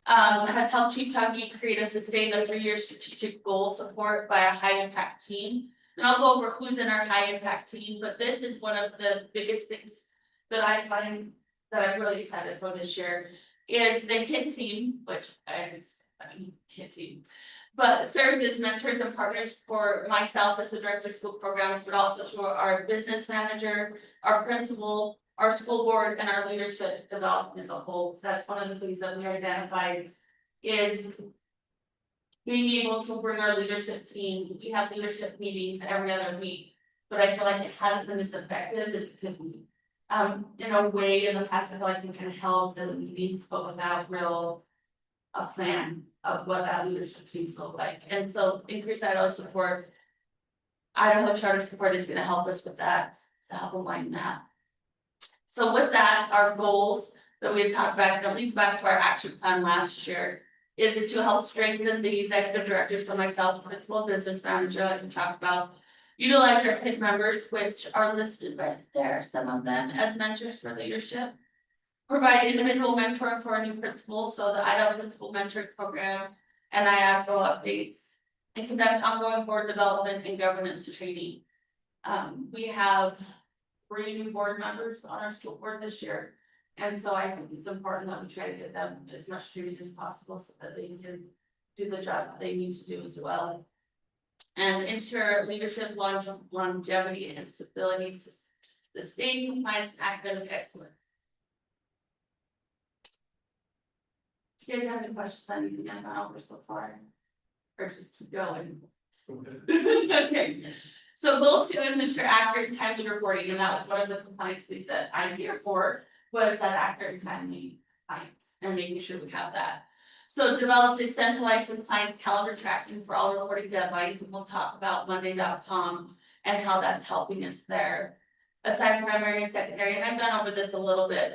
has helped Chief Tuggy create a sustained 3-year strategic goal support by a high impact team. And I'll go over who's in our high impact team, but this is one of the biggest things that I find that I'm really excited for this year is the HIT team, which HIT team. But serves as mentors and partners for myself as the director of school programs, but also to our business manager, our principal, our school board, and our leadership development as a whole. That's one of the things that we identified is being able to bring our leadership team. We have leadership meetings every other week, but I feel like it hasn't been as effective as it could be. In a way, in the past, I feel like we can help the meetings, but without real a plan of what that leadership teams look like. And so increased Idaho support, Idaho charter support is gonna help us with that, to help align that. So with that, our goals that we had talked about, and it leads back to our action plan last year, is to help strengthen the executive director, so myself, principal business manager, like we talked about, utilize our PIT members, which are listed right there, some of them as mentors for leadership. Provide individual mentoring for a new principal, so the Idaho Principal Mentoring Program and IASGO updates, and conduct ongoing board development and governance training. We have 3 new board members on our school board this year. And so I think it's important that we try to get them as much training as possible so that they can do the job that they need to do as well. And ensure leadership longevity and stability to sustain compliance and academic excellence. Do you guys have any questions on anything I've gone over so far? Or just keep going? Okay, so goal 2 is ensure accurate and timely reporting, and that was one of the compliance things that I'm here for, was that accurate and timely compliance and making sure we have that. So developed a centralized compliance calendar tracking for all reporting deadlines, and we'll talk about Monday.com and how that's helping us there. Assign primary and secondary, and I've gone over this a little bit,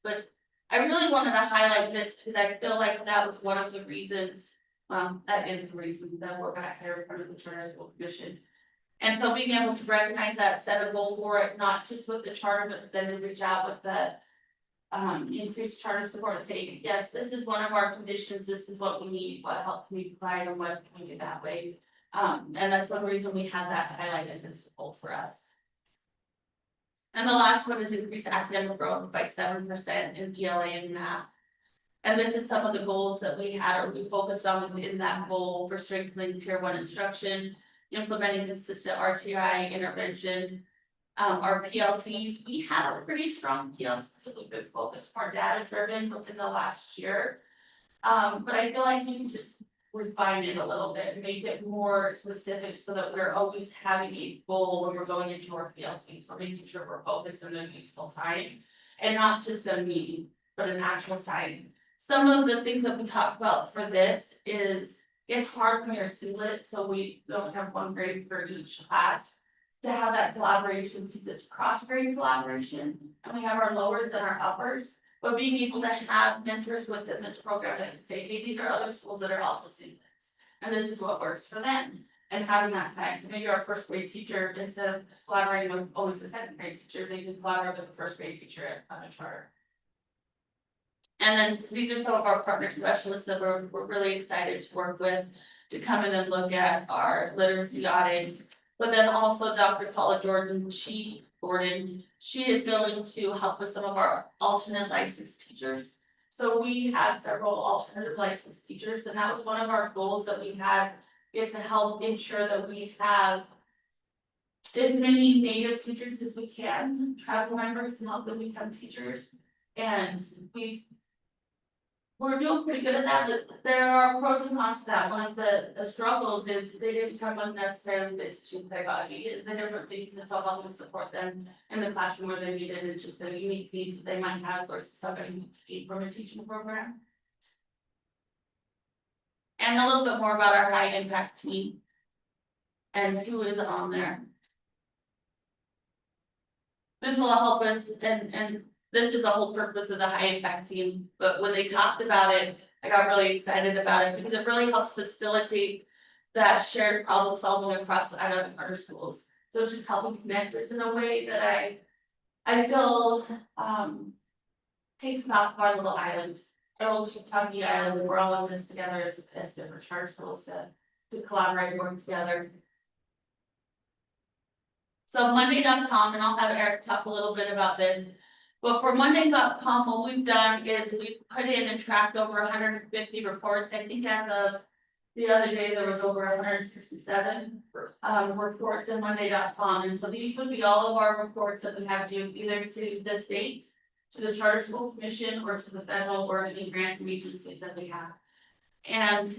but I really wanted to highlight this because I feel like that was one of the reasons, that is the reason that we're back here in front of the Charter School Commission. And so being able to recognize that, set a goal for it, not just with the charter, but then to reach out with the increased charter support and say, yes, this is one of our conditions, this is what we need, what help can we provide, and what can we do that way. And that's one reason we had that highlighted as a goal for us. And the last one is increase academic growth by 7% in ELA and math. And this is some of the goals that we had, or we focused on within that goal for strengthening tier 1 instruction, implementing consistent RTI intervention. Our PLCs, we had a pretty strong PLCs, so we've been focused more data driven within the last year. But I feel like we can just refine it a little bit, make it more specific so that we're always having a goal when we're going into our PLCs, for making sure we're focused on a useful time and not just a meeting, but an actual time. Some of the things that we talked about for this is it's hard when you're split, so we don't have one grade for each class. To have that collaboration, because it's cross-grade collaboration, and we have our lowers and our uppers, but being able to have mentors within this program that can say, hey, these are other schools that are also seeing this, and this is what works for them, and having that time. So maybe our first grade teacher, instead of collaborating with always the second grade teacher, they can collaborate with the first grade teacher on a charter. And then these are some of our partner specialists that we're really excited to work with to come in and look at our literacy audit. But then also Dr. Paula Gordon, she is going to help with some of our alternate licensed teachers. So we have several alternative licensed teachers, and that was one of our goals that we had, is to help ensure that we have as many native teachers as we can, tribal members, and help them become teachers. And we're doing pretty good at that, but there are pros and cons to that. One of the struggles is they didn't come with necessarily the teaching pedagogy, the different things that's all helping support them in the classroom where they need it, and just the unique needs that they might have versus somebody who came from a teaching program. And a little bit more about our high impact team and who is on there. This will help us, and this is the whole purpose of the high impact team, but when they talked about it, I got really excited about it because it really helps facilitate that shared problem solving across the other charter schools. So it's just helping connect us in a way that I feel takes us off of our little islands, our little Kentucky island, and we're all in this together as different charter schools to collaborate and work together. So Monday.com, and I'll have Eric talk a little bit about this. But for Monday.com, what we've done is we've put in and tracked over 150 reports. I think as of the other day, there was over 167 reports in Monday.com. And so these would be all of our reports that we have due either to the state, to the Charter School Commission, or to the federal or any grant agencies that we have. And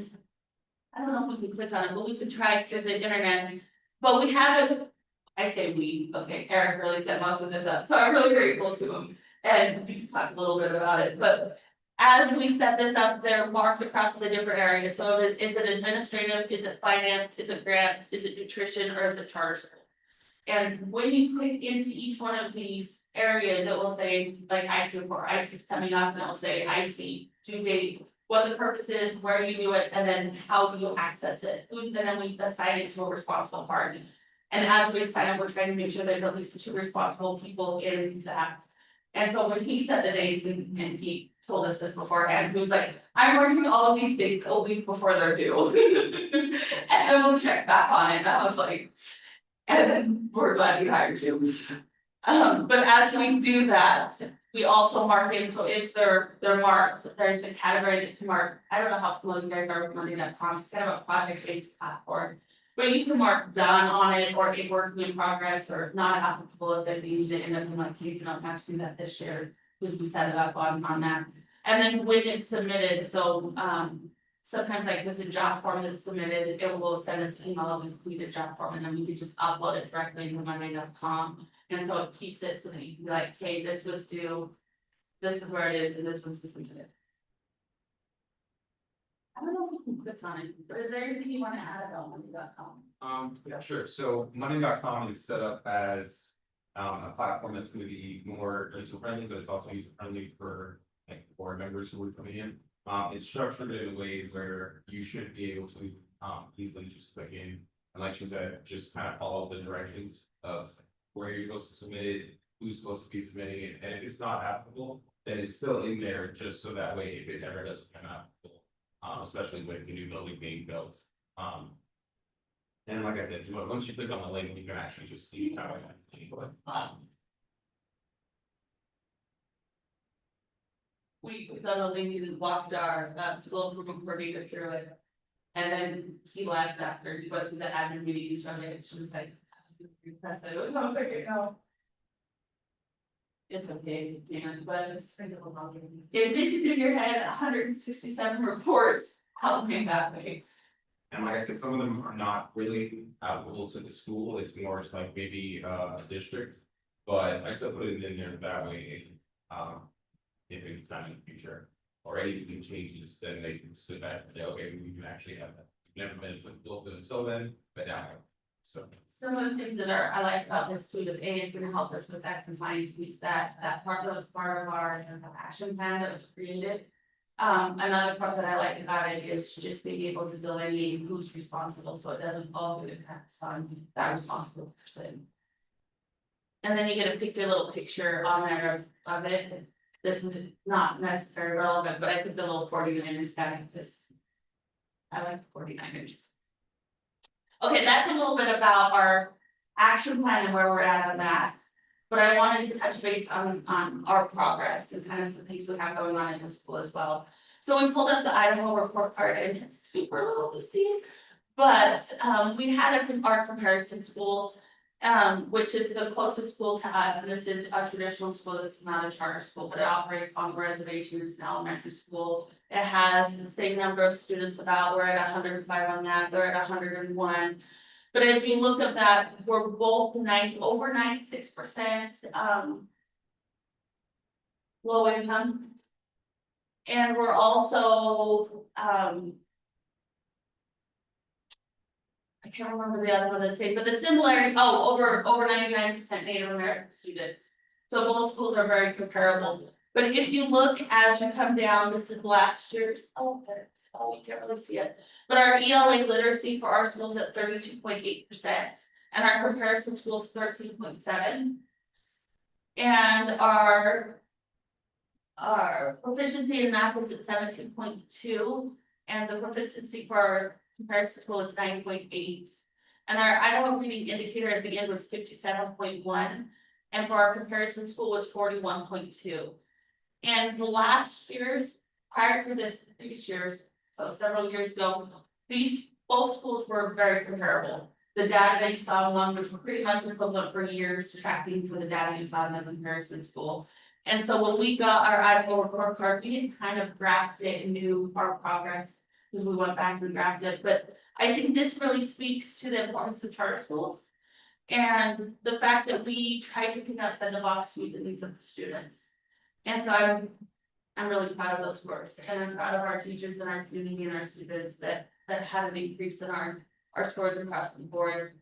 I don't know if we can click on it, but we could try through the internet. But we haven't. I say we, okay, Eric really set most of this up, so I'm really grateful to him, and we can talk a little bit about it, but. As we set this up, they're marked across the different areas, so is it administrative, is it finance, is it grants, is it nutrition, or is it charter school? And when you click into each one of these areas, it will say, like IC report, IC is coming up, and it will say IC, due date, what the purpose is, where you do it, and then how do you access it, and then we assign it to a responsible party. And as we assign it, we're trying to make sure there's at least 2 responsible people in that. And so when he set the dates and he told us this beforehand, he was like, I'm working all of these dates a week before they're due. And then we'll check back on it, and I was like, and then we're glad we hired you. But as we do that, we also mark in, so if they're marked, there's a category that can mark, I don't know how familiar you guys are with Monday.com, it's kind of a project-based platform. But you can mark done on it, or a working in progress, or not applicable if there's any that end up in like, you don't have to do that this year, because we set it up on that. And then when it's submitted, so sometimes like if it's a job form that's submitted, it will send us an email of a completed job form, and then we can just upload it directly into Monday.com. And so it keeps it so that you can be like, hey, this was due, this is where it is, and this was submitted. I don't know if we can click on it, but is there anything you want to add about Monday.com? Yeah, sure. So Monday.com is set up as a platform that's going to be more user friendly, but it's also user friendly for like board members who are coming in. It's structured in a way where you should be able to easily just click in, and like she said, just kind of follow the directions of where you're supposed to submit it, who's supposed to be submitting it, and if it's not applicable, then it's still in there just so that way if it ever doesn't come applicable. Especially with the new building being built. And like I said, once you click on the link, you can actually just see how We've done a link and walked our school improvement coordinator through it. And then he left after he went to the admin meetings from it, she was like, press it, I was like, no. It's okay, but it's pretty long. It makes you in your head 167 reports, help me that way. And like I said, some of them are not really applicable to the school, it's more like maybe a district. But I still put it in there that way, if any time in the future, or anything changes, then they can sit back and say, okay, we can actually have that. We've never been built until then, but now, so. Some of the things that I like about this too is it's gonna help us with that compliance piece, that part that was part of our action plan that was created. Another part that I like about it is just being able to delineate who's responsible, so it doesn't fall through the cracks on that responsible person. And then you get a little picture on there of it. This is not necessarily relevant, but I think the little 49ers got this. I like the 49ers. Okay, that's a little bit about our action plan and where we're at on that. But I wanted to touch base on our progress and kind of some things we have going on in the school as well. So we pulled up the Idaho report card, and it's super little to see. But we had our comparison school, which is the closest school to us, and this is a traditional school. This is not a charter school, but it operates on a reservation. It's an elementary school. It has the same number of students, we're at 105 on that, they're at 101. But as you look at that, we're both over 96% low income. And we're also I can't remember the other one the same, but the similarity, over 99% Native American students. So both schools are very comparable. But if you look as you come down, this is last year's, you can't really see it. But our ELA literacy for our schools at 32.8%, and our comparison schools 13.7%. And our proficiency in math is at 17.2, and the proficiency for our comparison school is 9.8. And our Idaho reading indicator at the end was 57.1, and for our comparison school was 41.2. And the last years, prior to this, previous years, so several years ago, these both schools were very comparable. The data that you saw in one, which were pretty much equivalent for years, tracking to the data you saw in the comparison school. And so when we got our Idaho report card, we had kind of graphed it and knew our progress because we went back and graphed it. But I think this really speaks to the importance of charter schools and the fact that we try to think outside the box to meet the needs of the students. And so I'm really proud of those scores, and I'm proud of our teachers and our community and our students that had an increase in our scores across the board.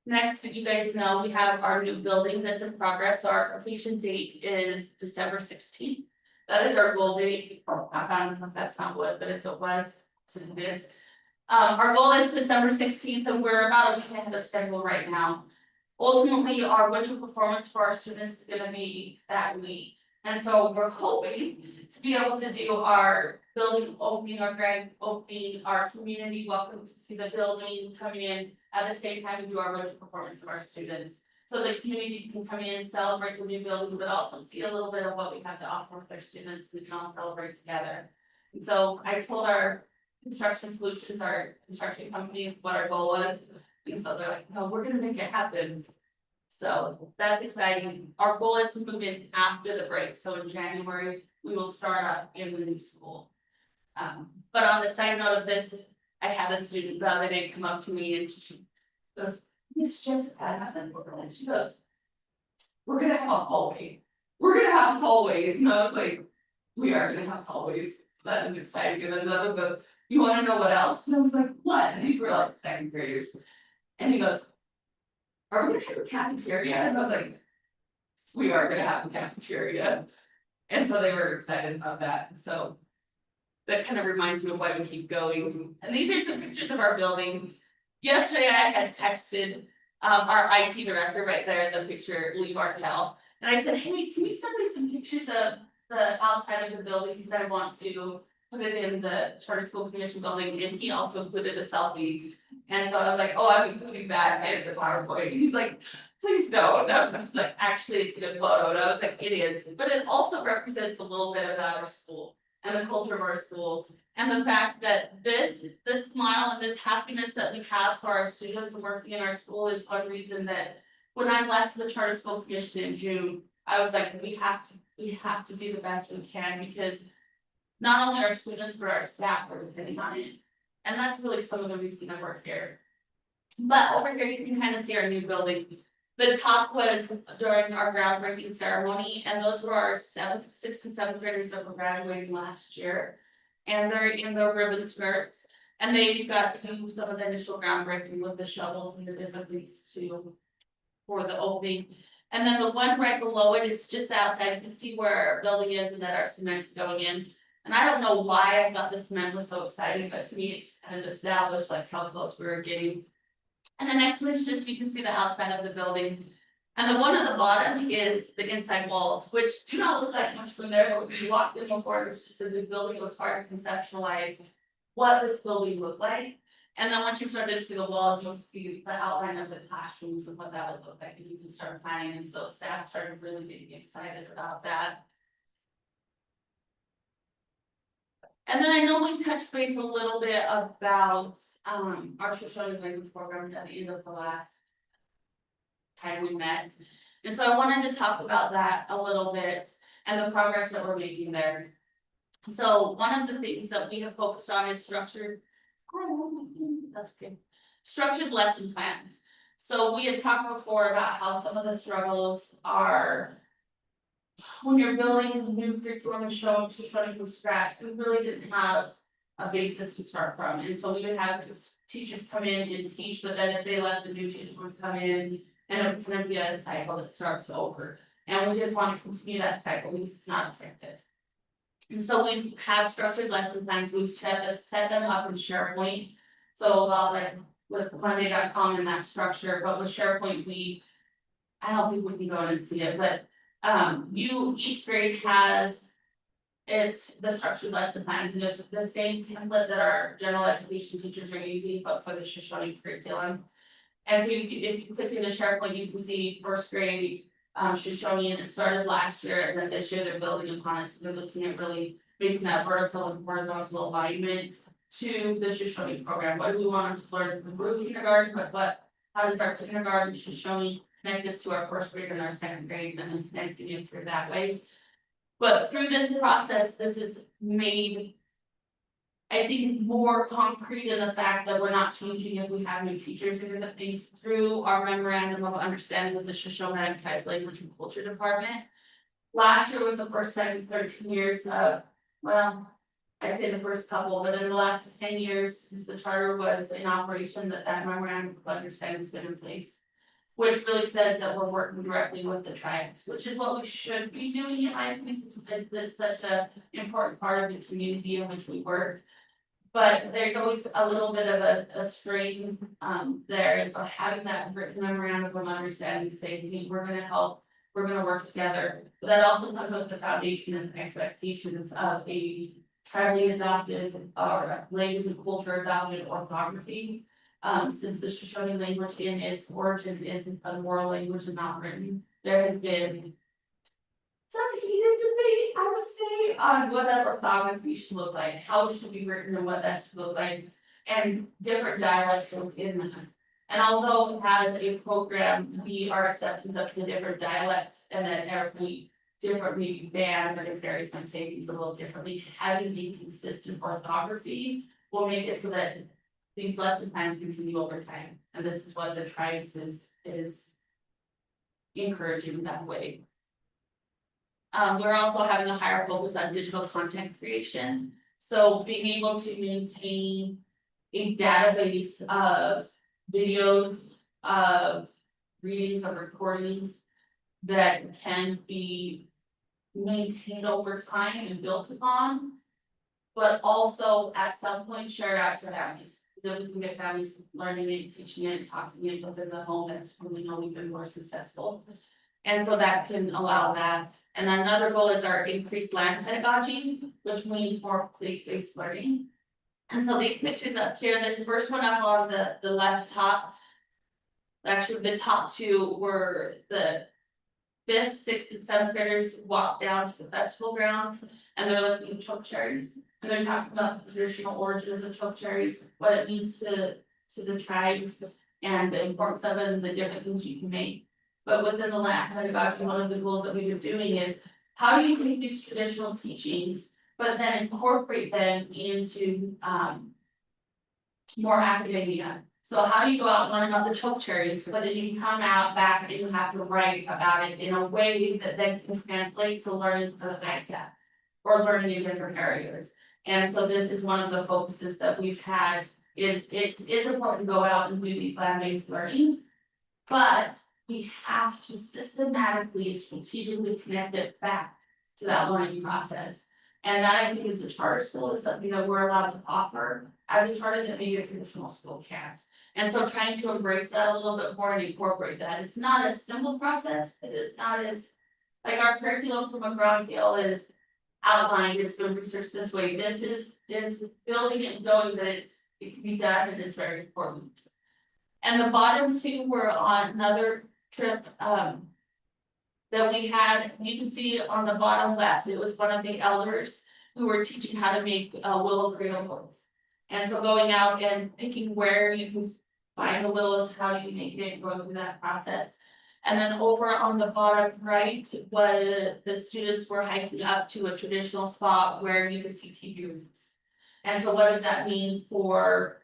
Next, you guys know we have our new building that's in progress. So our completion date is December 16th. That is our goal date. That's not wood, but if it was, so it is. Our goal is December 16th, and we're about a week ahead of schedule right now. Ultimately, our winter performance for our students is gonna be that week. And so we're hoping to be able to do our building opening, our grand opening, our community welcome to see the building coming in at the same time we do our winter performance of our students. So the community can come in, celebrate the new building, but also see a little bit of what we have to offer with our students. We can all celebrate together. And so I told our construction solutions, our construction company, what our goal was. And so they're like, no, we're gonna make it happen. So that's exciting. Our goal is to move in after the break. So in January, we will start up in the new school. But on the side note of this, I had a student the other day come up to me and she goes, Miss Jessica, and I was like, what? And she goes, we're gonna have a hallway. We're gonna have hallways. And I was like, we are gonna have hallways. That is exciting. And then another goes, you wanna know what else? And I was like, what? And these were like second graders. And he goes, are we gonna have a cafeteria? And I was like, we are gonna have a cafeteria. And so they were excited about that. So that kind of reminds me of why we keep going. And these are some pictures of our building. Yesterday I had texted our IT director right there in the picture, Lee Bartel. And I said, hey, can you send me some pictures of the outside of the building? Because I want to put it in the Charter School Commission building. And he also included a selfie. And so I was like, oh, I'm including that in the PowerPoint. He's like, please don't. And I was like, actually, it's a good photo. And I was like, it is. But it also represents a little bit about our school and the culture of our school. And the fact that this smile and this happiness that we have for our students working in our school is one reason that when I left the Charter School Commission in June, I was like, we have to do the best we can, because not only our students, but our staff are depending on it. And that's really some of the reason I work here. But over here, you can kind of see our new building. The top was during our groundbreaking ceremony, and those were our 7th, 6th, and 7th graders that were graduating last year. And they're in their ribbon skirts, and they got to do some of the initial groundbreaking with the shovels and the different things too for the opening. And then the one right below it is just outside. You can see where our building is and that our cement's going in. And I don't know why I thought the cement was so exciting, but to me, it's kind of established like how close we were getting. And the next one is just, you can see the outside of the building. And the one at the bottom is the inside walls, which do not look like much from there, but when you walked in before, it was just a big building. It was hard to conceptualize what this building looked like. And then once you started to see the walls, you can see the outline of the classrooms and what that would look like, and you can start planning. And so staff started really getting excited about that. And then I know we touched base a little bit about our Shoshone language program at the end of the last time we met. And so I wanted to talk about that a little bit and the progress that we're making there. So one of the things that we have focused on is structured lesson plans. So we had talked before about how some of the struggles are when you're building new curriculum and starting from scratch. We really didn't have a basis to start from, and so we would have teachers come in and teach, but then if they left, the new teacher would come in, and it would kind of be a cycle that starts over. And we didn't want to continue that cycle because it's not effective. And so we have structured lesson plans, we've set them up in SharePoint. So a lot like with Monday.com and that structure, but with SharePoint, I don't think we can go in and see it, but each grade has. It's the structured lesson plans and just the same template that our general education teachers are using, but for the Shoshone curriculum. And so if you click into SharePoint, you can see first grade Shoshone, and it started last year, and then this year they're building upon it, so they're looking at really making that vertical and horizontal alignment to the Shoshone program. What do we want them to learn through kindergarten, but how does our kindergarten Shoshone connect it to our first grade and our second grade, and then connecting it through that way. But through this process, this is made, I think, more concrete in the fact that we're not changing if we have new teachers and different things through our memorandum of understanding with the Shoshone Tribes Language and Culture Department. Last year was the first time in 13 years of, well, I'd say the first couple, but in the last 10 years since the charter was in operation, that memorandum of understanding has been in place. Which really says that we're working directly with the tribes, which is what we should be doing, in my opinion, it's such a important part of the community in which we work. But there's always a little bit of a strain there, and so having that written memorandum of understanding, saying, hey, we're gonna help, we're gonna work together. But that also comes with the foundation and expectations of a tribally adopted or language and culture adopted orthography. Since the Shoshone language in its origin is an oral language and not written, there has been some heated debate, I would say, on what that orthography should look like, how it should be written and what that should look like, and different dialects within that. And although it has a program, our acceptance of the different dialects, and then every different maybe band or if varies might say things a little differently, having a consistent orthography will make it so that these lesson plans continue over time, and this is what the tribes is encouraging that way. We're also having a higher focus on digital content creation, so being able to maintain a database of videos, of readings, of recordings that can be maintained over time and built upon. But also at some point share out to families, so we can get families learning it, teaching it, talking it within the home. That's when we know we've been more successful. And so that can allow that. And another goal is our increased land pedagogy, which means more place-based learning. And so these pictures up here, this first one up on the left top, actually the top two were the 5th, 6th, and 7th graders walk down to the festival grounds, and they're looking at choke cherries. And they're talking about the traditional origins of choke cherries, what it means to the tribes, and the importance of it, and the different things you can make. But within the land pedagogy, one of the goals that we've been doing is, how do you take these traditional teachings, but then incorporate them into more academia? So how do you go out and learn about the choke cherries, but then you come out back and you have to write about it in a way that then can translate to learning for the NISAP or learning in different areas. And so this is one of the focuses that we've had, is it is important to go out and do these land-based learning, but we have to systematically, strategically connect it back to that learning process. And that, I think, is a charter school, is something that we're allowed to offer as a charter that maybe a traditional school can't. And so trying to embrace that a little bit more and incorporate that. It's not a simple process, but it's not as, like, our curriculum from McGraw-Hill is outlined, it's been researched this way. This is building it and knowing that it can be done, and it's very important. And the bottom two were on another trip that we had. You can see on the bottom left, it was one of the elders who were teaching how to make willow cradle boats. And so going out and picking where you can find the willows, how do you make it, going through that process. And then over on the bottom right, the students were hiking up to a traditional spot where you could see teepee roots. And so what does that mean for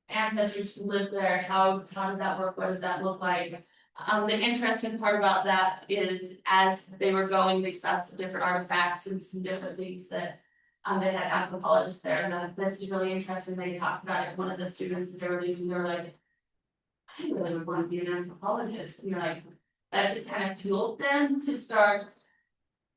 ancestors who lived there? How did that work? What did that look like? The interesting part about that is, as they were going, they saw some different artifacts and some different things that they had anthropologists there, and this is really interesting. They talked about it. One of the students, as they were leaving, they were like, I really would want to be an anthropologist. And you're like, that just kind of fueled them to start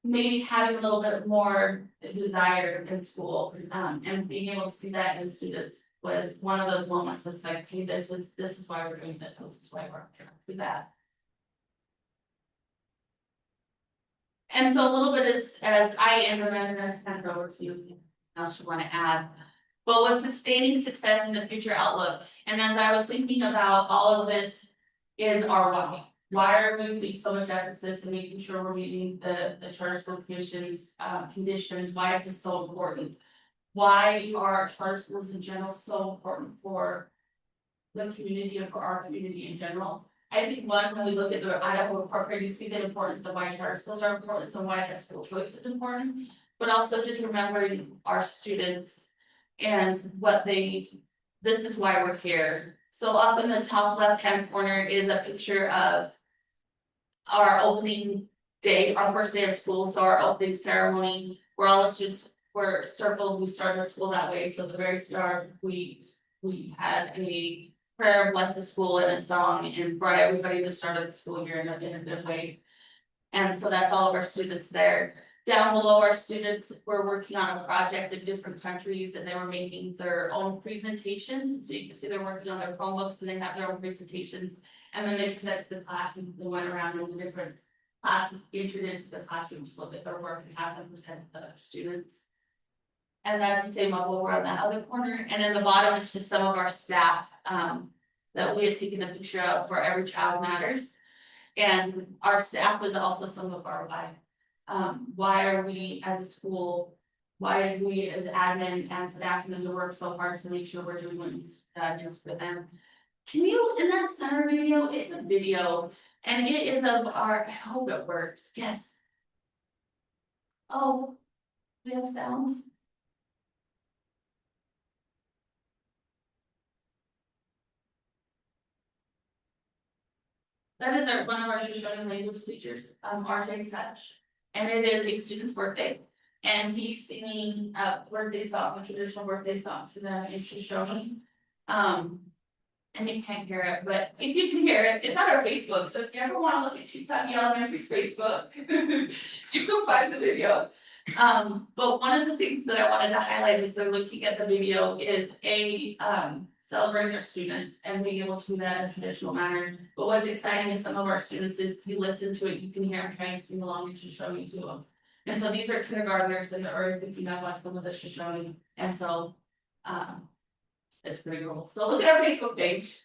maybe having a little bit more desire in school, and being able to see that in students was one of those moments that's like, hey, this is why we're doing this is why we're trying to do that. And so a little bit as I end, and I'm gonna hand it over to you, anything else you wanna add. But was sustaining success in the future outlook, and as I was thinking about all of this is our why. Why are we putting so much emphasis in making sure we're meeting the charter school commission's conditions? Why is this so important? Why are charter schools in general so important for the community and for our community in general? I think one, when we look at the Idaho report card, you see the importance of why charter schools are important and why that school choice is important. But also just remembering our students and what this is why we're here. So up in the top left-hand corner is a picture of our opening day, our first day of school, so our opening ceremony, where all the students were circled. We started school that way, so at the very start, we had a prayer, bless the school, and a song, and brought everybody to start the school year in a good way. And so that's all of our students there. Down below, our students were working on a project in different countries, and they were making their own presentations. So you can see they're working on their Chromebooks, and they have their own presentations. And then they presented to the class, and they went around in the different classes, entered into the classrooms, look at their work, and have them present to the students. And that's the same up over on that other corner, and in the bottom, it's just some of our staff that we had taken a picture of for Every Child Matters. And our staff was also some of our why. Why are we as a school, why is we as admin and staff need to work so hard to make sure we're doing what needs done is for them. Can you, in that center video, it's a video, and it is of our, I hope it works, yes. Oh, we have sounds. That is one of our Shoshone language teachers, RJ Touch, and it is a student's birthday. And he's singing a birthday song, a traditional birthday song to them in Shoshone. And you can't hear it, but if you can hear it, it's on our Facebook, so if you ever wanna look at Chutani Elementary's Facebook, you can find the video. But one of the things that I wanted to highlight as they're looking at the video is celebrating their students and being able to do that in a traditional manner. But what's exciting is some of our students, if you listen to it, you can hear them trying to sing along in Shoshone to them. And so these are kindergartners and they're picking up on some of the Shoshone, and so it's pretty cool. So look at our Facebook page.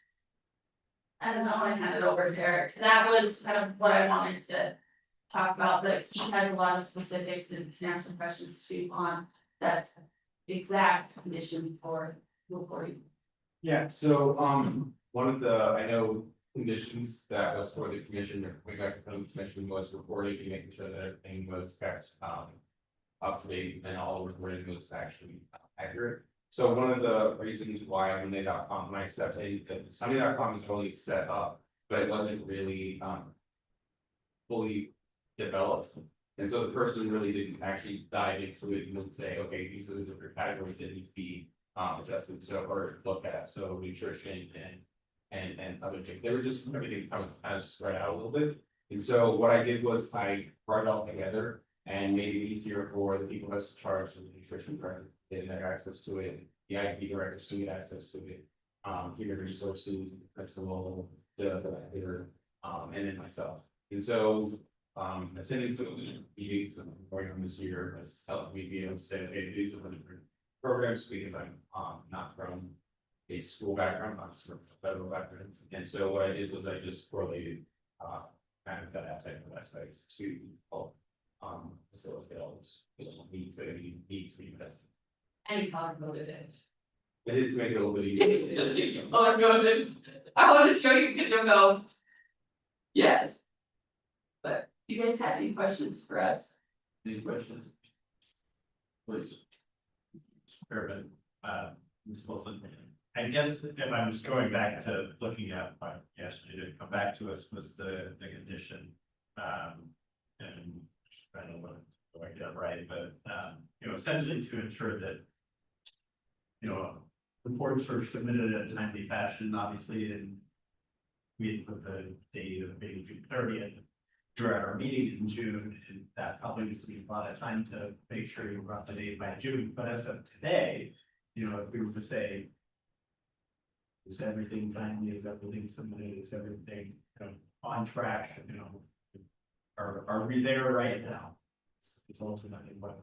And then I want to hand it over to Eric, because that was kind of what I wanted to talk about, but he has a lot of specifics and can answer questions too on that exact condition for reporting. Yeah, so, one of the, I know, conditions that was for the commission, or we got from the commission was reporting and making sure that everything was kept, up to date and all the reporting was actually accurate. So one of the reasons why Monday.com, when I stepped in, Monday.com is only set up, but it wasn't really, fully developed. And so the person really didn't actually dive into it and say, okay, these are the different categories that need to be adjusted, so, or looked at, so nutrition and other things. They were just, everything kind of spread out a little bit. And so what I did was I brought it all together and made it easier for the people that's charged with the nutrition director, getting their access to it, the IT directors to get access to it, human resources, principal, the and then myself. And so attending some of the meetings and going on this year has helped me be able to say, okay, these are the different programs, because I'm not from a school background, I'm just from a federal background. And so what I did was I just correlated kind of that technical aspect to help facilitate all those needs that need to be met. And you talked about it. I did to make it a little bit easier. Oh my goodness, I want to show you, because you'll go, yes. But do you guys have any questions for us? Any questions? Please. Urban, Ms. Wilson. I guess if I'm just going back to looking at what yesterday did come back to us was the condition. And just trying to look so I get it right, but you know, essentially to ensure that, you know, reports are submitted in a timely fashion, obviously, and we put the date of maybe June 30th. During our meeting in June, and that probably needs to be a lot of time to make sure you're up to date by June, but as of today, you know, if we were to say. Is everything timely, is everything submitted, is everything, you know, on track, you know? Are we there right now? It's ultimately what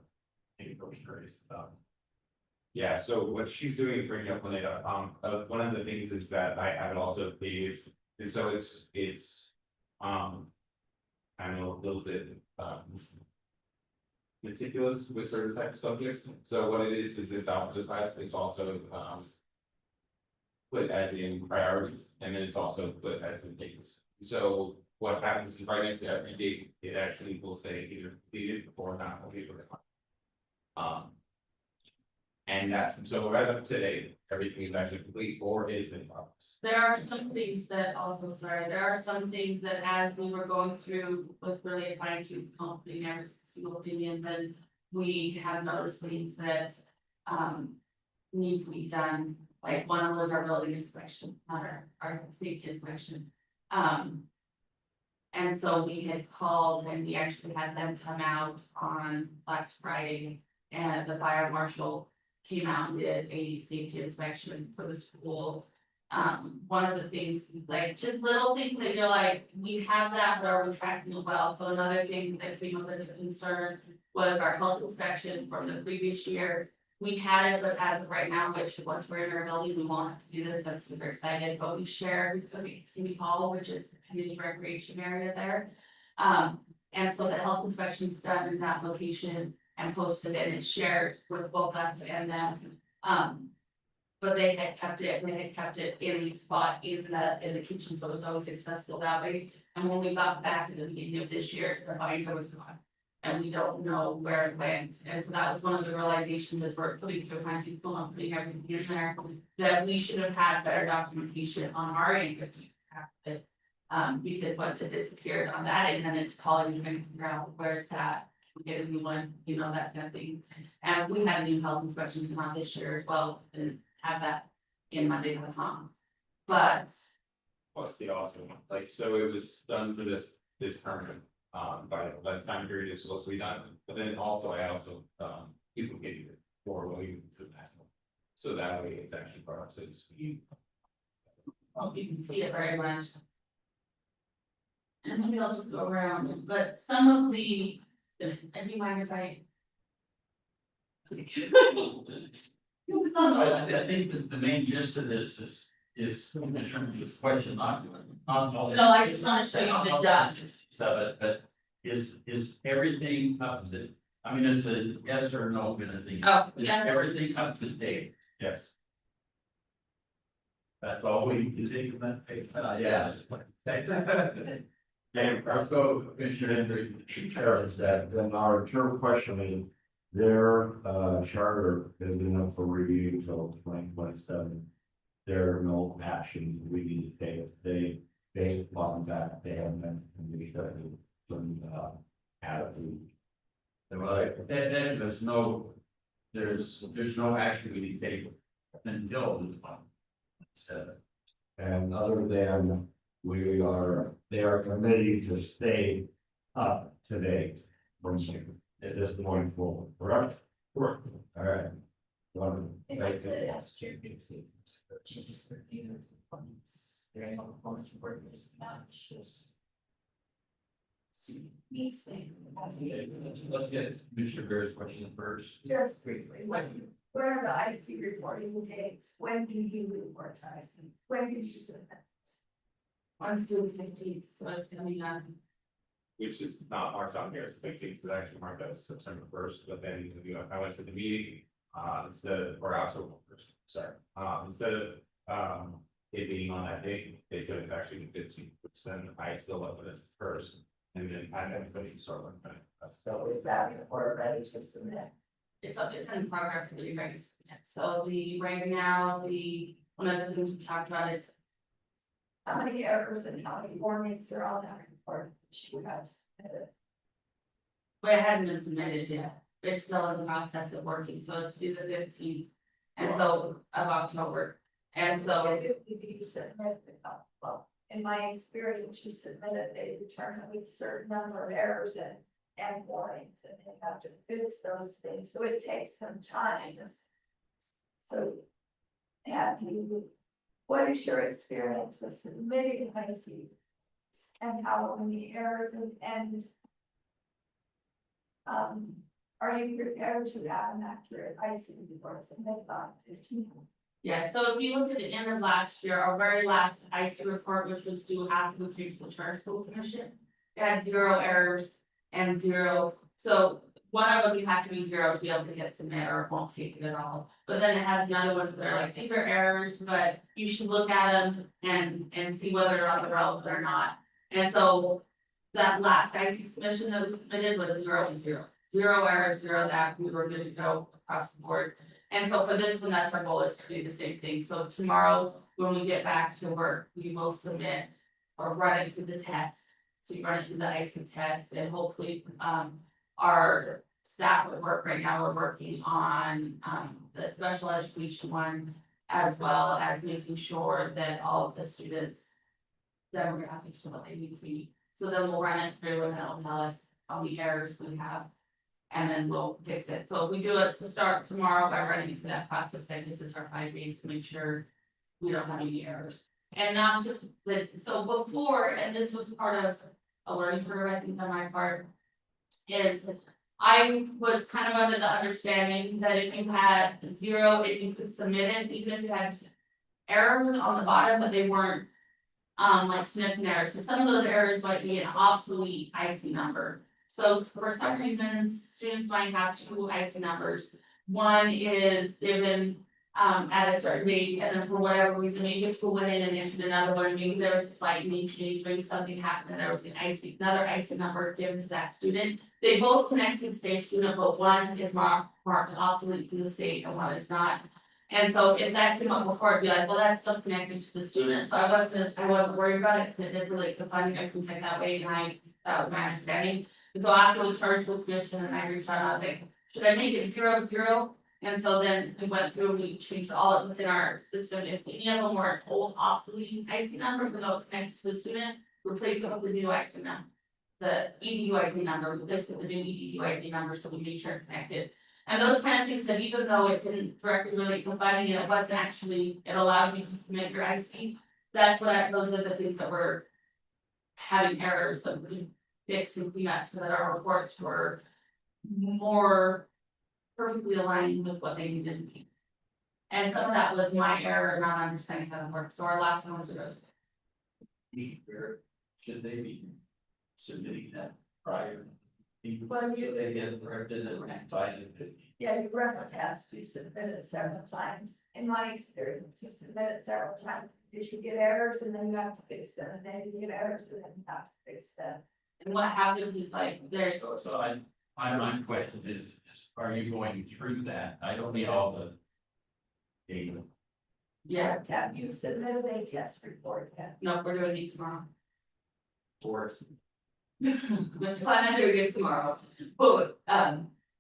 I'm curious about. Yeah, so what she's doing is bringing up Lynette, one of the things is that I have it also is, and so it's, I know a little bit, meticulous with certain type of subjects, so what it is it's alphabetized, it's also, put as in priorities, and then it's also put as in dates. So what happens is right next to every date, it actually will say either completed or not completed. And that's, so as of today, everything is actually complete or is in progress. There are some things that also, sorry, there are some things that as we were going through with really a fine tooth comb, putting every single opinion, then we have noticed things that need to be done. Like one was our building inspection, not our safety inspection. And so we had called and we actually had them come out on last Friday, and the fire marshal came out and did a safety inspection for the school. One of the things, like just little things that you're like, we have that, but are we tracking it well? So another thing that came up as a concern was our health inspection from the previous year. We had it, but as of right now, which once we're in our building, we won't have to do this, I'm super excited, but we share the community hall, which is the community recreation area there. And so the health inspection's done in that location and posted, and it's shared with both us and them. But they had kept it in the spot in the kitchen, so it was always accessible that way. And when we got back at the beginning of this year, the binder was gone. And we don't know where it went, and so that was one of the realizations as we're putting through fine tooth comb and putting everything in there. That we should have had better documentation on our end if we have it. Because once it disappeared on that end, then it's calling you trying to figure out where it's at. We get a new one, you know, that kind of thing. And we had a new health inspection come out this year as well, and have that in Monday.com. But Plus the awesome one, like, so it was done for this tournament. By the time period is supposed to be done, but then also I also people get it for what you to the national. So that way it's actually part of city speed. well, you can see it very much. And maybe I'll just go around, but some of the, do you mind if I? I think that the main gist of this is in terms of this question, not. No, I just wanna show you the dot. Of it, but is everything up to, I mean, it's a yes or no kind of thing. Oh, Is yeah. everything up to date? Yes. That's all we can take from that face, yeah. And let's go, Commissioner Hendry. Sure, that then our term questioning, their charter isn't up for review until 2027. There are no actions we need to take. They based upon that, they haven't been studied from attitude. Well, then there's no action we need to take until this one. So, And other than they are committed to stay up to date from at this point forward, correct? Correct. All right. Wonderful. If I Thank you. could ask Chair Dixie, changes for the performance, their annual performance report is not just. See, me saying. let's get Commissioner Bear's question first. Just briefly, what are the IC reporting dates? When do you report to IC? When did you submit? One's due the 15th, so it's coming up. Which is not marked on here, it's 15th, it's actually marked as September 1st, but then, you know, I went to the meeting, instead of, or October 1st, sorry. Instead of, it being on that date, they said it's actually the 15th, which then I still left it as the first, and then I had everything started on that. So is that report ready to submit? It's in progress, really ready to submit. So right now, one of the things we talked about is. How many errors and how many warnings are on that report? She has. But it hasn't been submitted yet. It's still in the process of working, so it's due the 15th. And so of October. And so If you submit, well, in my experience, you submit it, they determine with certain number of errors and warnings, and they have to fix those things, so it takes some time. So, have you, what is your experience with submitting IC? And how many errors and are you prepared to have an accurate IC report submitted by 15? Yeah, so if you look at the end of last year, our very last IC report, which was due after we came to the Charter School Commission. It had 0 errors and 0, so one of them you have to be 0 to be able to get submit, or it won't take it at all. But then it has the other ones that are like, these are errors, but you should look at them and see whether or not they're relevant or not. And so that last IC submission that we submitted was 0 and 0. 0 errors, 0 that, we were good to go across the board. And so for this one, that's our goal, is to do the same thing. So tomorrow, when we get back to work, we will submit or run it through the test. So you run it through the IC test, and hopefully, our staff at work right now are working on, the special education one, as well as making sure that all of the students' demographics are what they need to be. So then we'll run it through, and that'll tell us how many errors we have. And then we'll fix it. So if we do it to start tomorrow by running into that process, that gives us our 5 days to make sure we don't have any errors. And not just this, so before, and this was part of a learning curve, I think, on my part, is I was kind of under the understanding that if you had 0, if you could submit it, even if you had errors on the bottom, but they weren't like sniffing errors. So some of those errors might be an obsolete IC number. So for some reason, students might have 2 IC numbers. One is given at a certain date, and then for whatever reason, maybe a school went in and entered another one, maybe there was a slight name change, maybe something happened, and there was another IC number given to that student. They both connect to the same student, but one is marked obsolete to the state and one is not. And so if that came up before, I'd be like, well, that's still connected to the student, so I wasn't worried about it, because it didn't relate to funding and things like that way, and that was my understanding. And so after the Charter School Commission and I reached out, I was like, should I make it 0, 0? And so then we went through, we changed all of it within our system. If any of them were an old obsolete IC number, but no connected to the student, replace it with the new IC number. The EDU ID number, replace it with the new EDU ID number, so we made sure it connected. And those kind of things that even though it didn't directly relate to funding, and it wasn't actually, it allows you to submit your IC. That's those are the things that were having errors that we could fix and clean up so that our reports were more perfectly aligned with what they needed to be. And some of that was my error, not understanding how that works. So our last one was 0. Should they be submitting that prior? Well, So they get corrected and rectified. Yeah, you run a test, you submit it several times. In my experience, you submit it several times, you get errors and then you have to fix them, and then you get errors and then you have to fix them. And what happens is like, there's, So my question is, are you going through that? I don't need all the data. yeah, Have you submitted a test report yet? no, we're doing it tomorrow. Or We're planning on doing it tomorrow, but,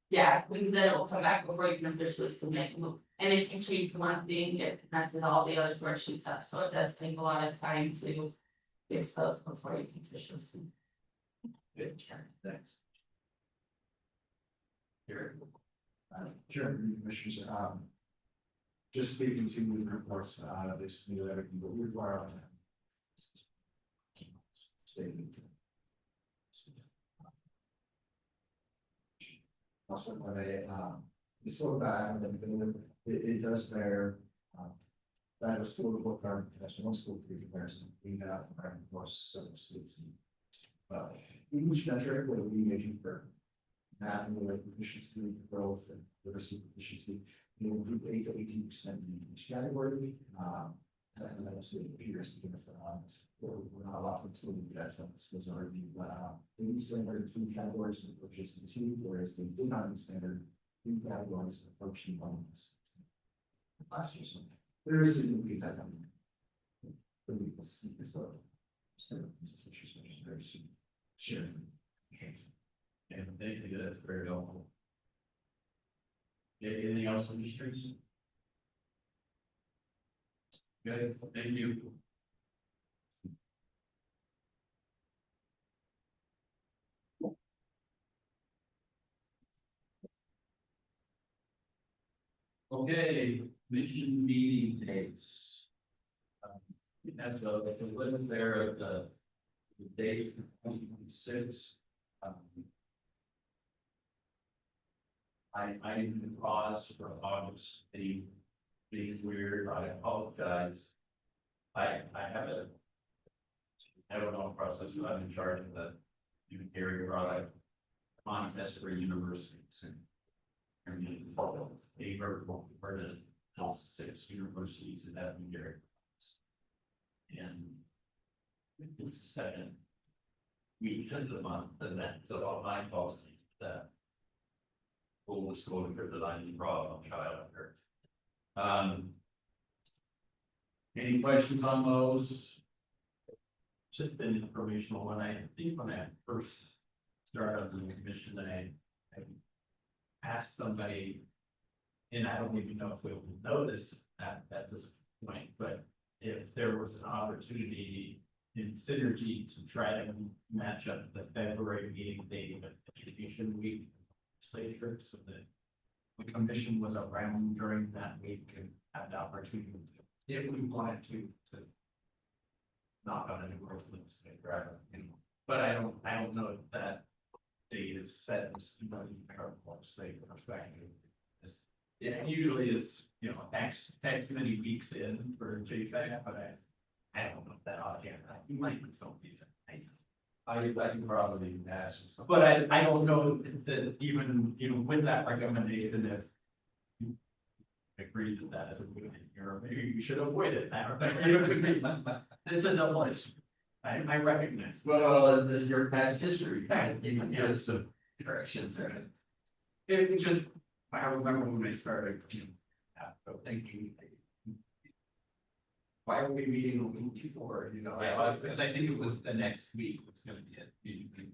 yeah, because then it will come back before you can officially submit. And if you change one thing, it messes all the other spreadsheets up, so it does take a lot of time to fix those before you can officially submit. good, thanks. Here. Chairman, Commissioners, just speaking to the reports, they submitted everything, but we require on that. Statement. Also, when it's so bad, it does bear, that a school report card, that's one school for comparison, we have, of course, several states. But each metric that we measure for math and like proficiency, growth, and literacy proficiency, we improve 8 to 18% in each category. And I will say it appears because we're not allowed to do that stuff. Schools are already, they meet standard 3 categories of proficiency, whereas they did not meet standard 3 categories of approaching bonus last year. So there is a new that coming. But we will see as well. Institutions which is very soon. Sharing. And thank you, that's very helpful. Anything else on the streets? Okay, thank you. Okay, mission meeting dates. That's the list there of the date for 2026. I need to pause for August, being weird, I apologize. I don't know process, but I'm in charge of the area product contest for universities and. A vertical for the 6 universities in that year. And it's the second week of the month, and that's all my fault. That full disclosure that I need problem child here. Any questions on those? Just an informational one. I think when I first started on the commission, I asked somebody, and I don't even know if we will know this at this point, but if there was an opportunity in synergy to try to match up the February meeting date with Education Week legislature, so that the commission was around during that week and had the opportunity, if we wanted to knock on any growth legislature, but I don't know if that date is set in stone in our legislative perspective. It usually is, X many weeks in for JFAC, but I don't know if that offhand. You might be something. I can probably ask. But I don't know that even, with that recommendation, if you agree that that is a good idea, or maybe you should avoid it. It could be, it's a double edged. I recognize. Well, this is your past history. You can give us some directions there. It just, I remember when I started, thinking, why are we meeting a week before, because I think it was the next week was gonna be it.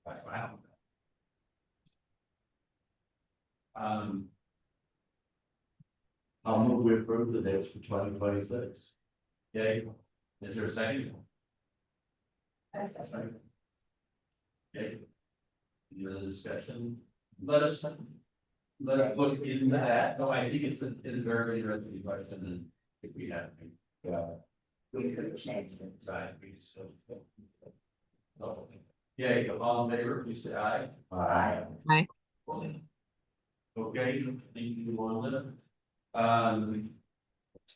Wow. I'll move we approve the dates for 2026. Okay, is there a second? Okay. Any other discussion? Let us look into that. No, I think it's a very interesting question, and if we have to. Yeah. We could change it. Side, we still. Oh, yeah, all in favor, please say aye. Aye. Aye. Okay, thank you, Wanda.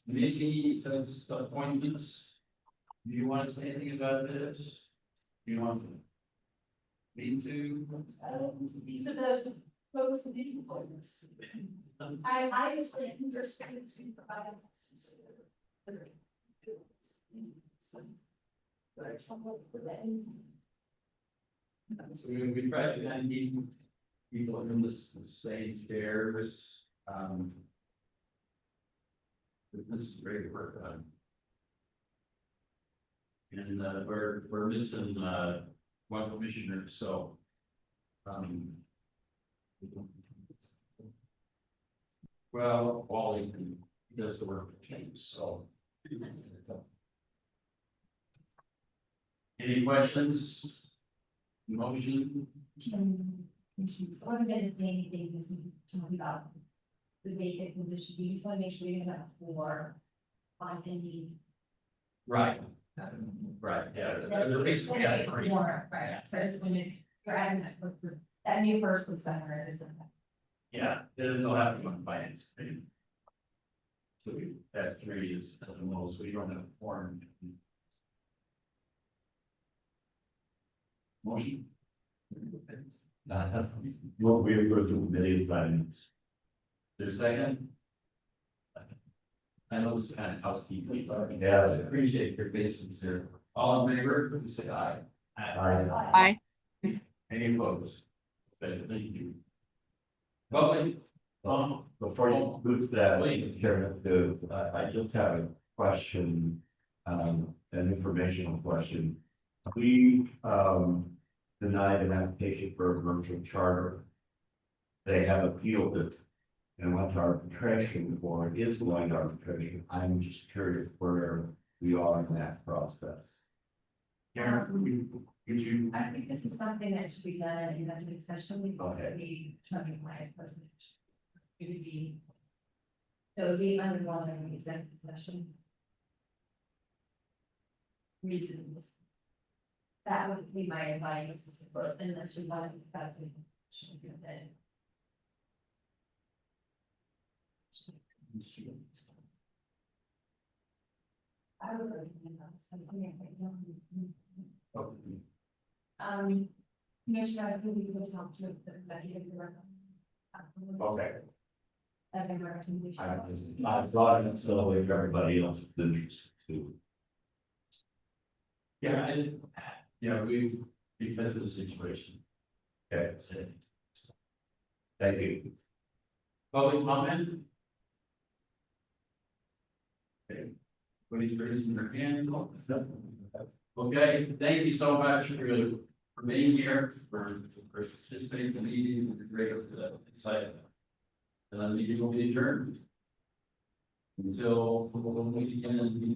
Maybe those appointments. Do you want to say anything about this? Do you want me to? These are the folks who need appointments. I usually understand to provide answers. So we try to kind of keep people in the same chairs. This is great work on. And we're missing one commissioner, so. Well, Wally does the work for James, so. Any questions? Motion? I wasn't gonna say anything, because you talking about the vacant position, you just wanna make sure you have 4 on any. Right. Right, yeah. They're basically at 3. More, right, so I just wanted, you're adding that new person somewhere, isn't it? Yeah, they'll have to go in finance committee. So we, that 3 is at the most, we don't have a quorum. Motion? What we approve the committee assignments. There's a second? I know this is kind of housekeeping, but Yeah. I appreciate your patience there. All in favor, please say aye. Aye. Any opposed? Okay, thank you. Public, Before you move to that, Wait. Chairman, I just have a question, an informational question. We, denied an application for a virtual charter. They have appealed it and went to arbitration, or it is going to arbitration. I'm just curious where we are in that process. Karen, would you? I think this is something that should be done in executive session. Okay. Be determined by a president. it would be. So it would be under one of the executive session. Reasons. That would be my advice, but unless you want to start with. I would recommend that, something like that. Commissioner, who we will talk to the executive director. Okay. That'd be my recommendation. I thought it's still away for everybody else with interest too. Yeah, we, because of the situation. Okay, That's it. thank you. Public comment? Okay. Everybody's raising their hand. Okay, thank you so much for being here, for participating in the meeting, and the great insight. And the meeting will be adjourned. Until we meet again in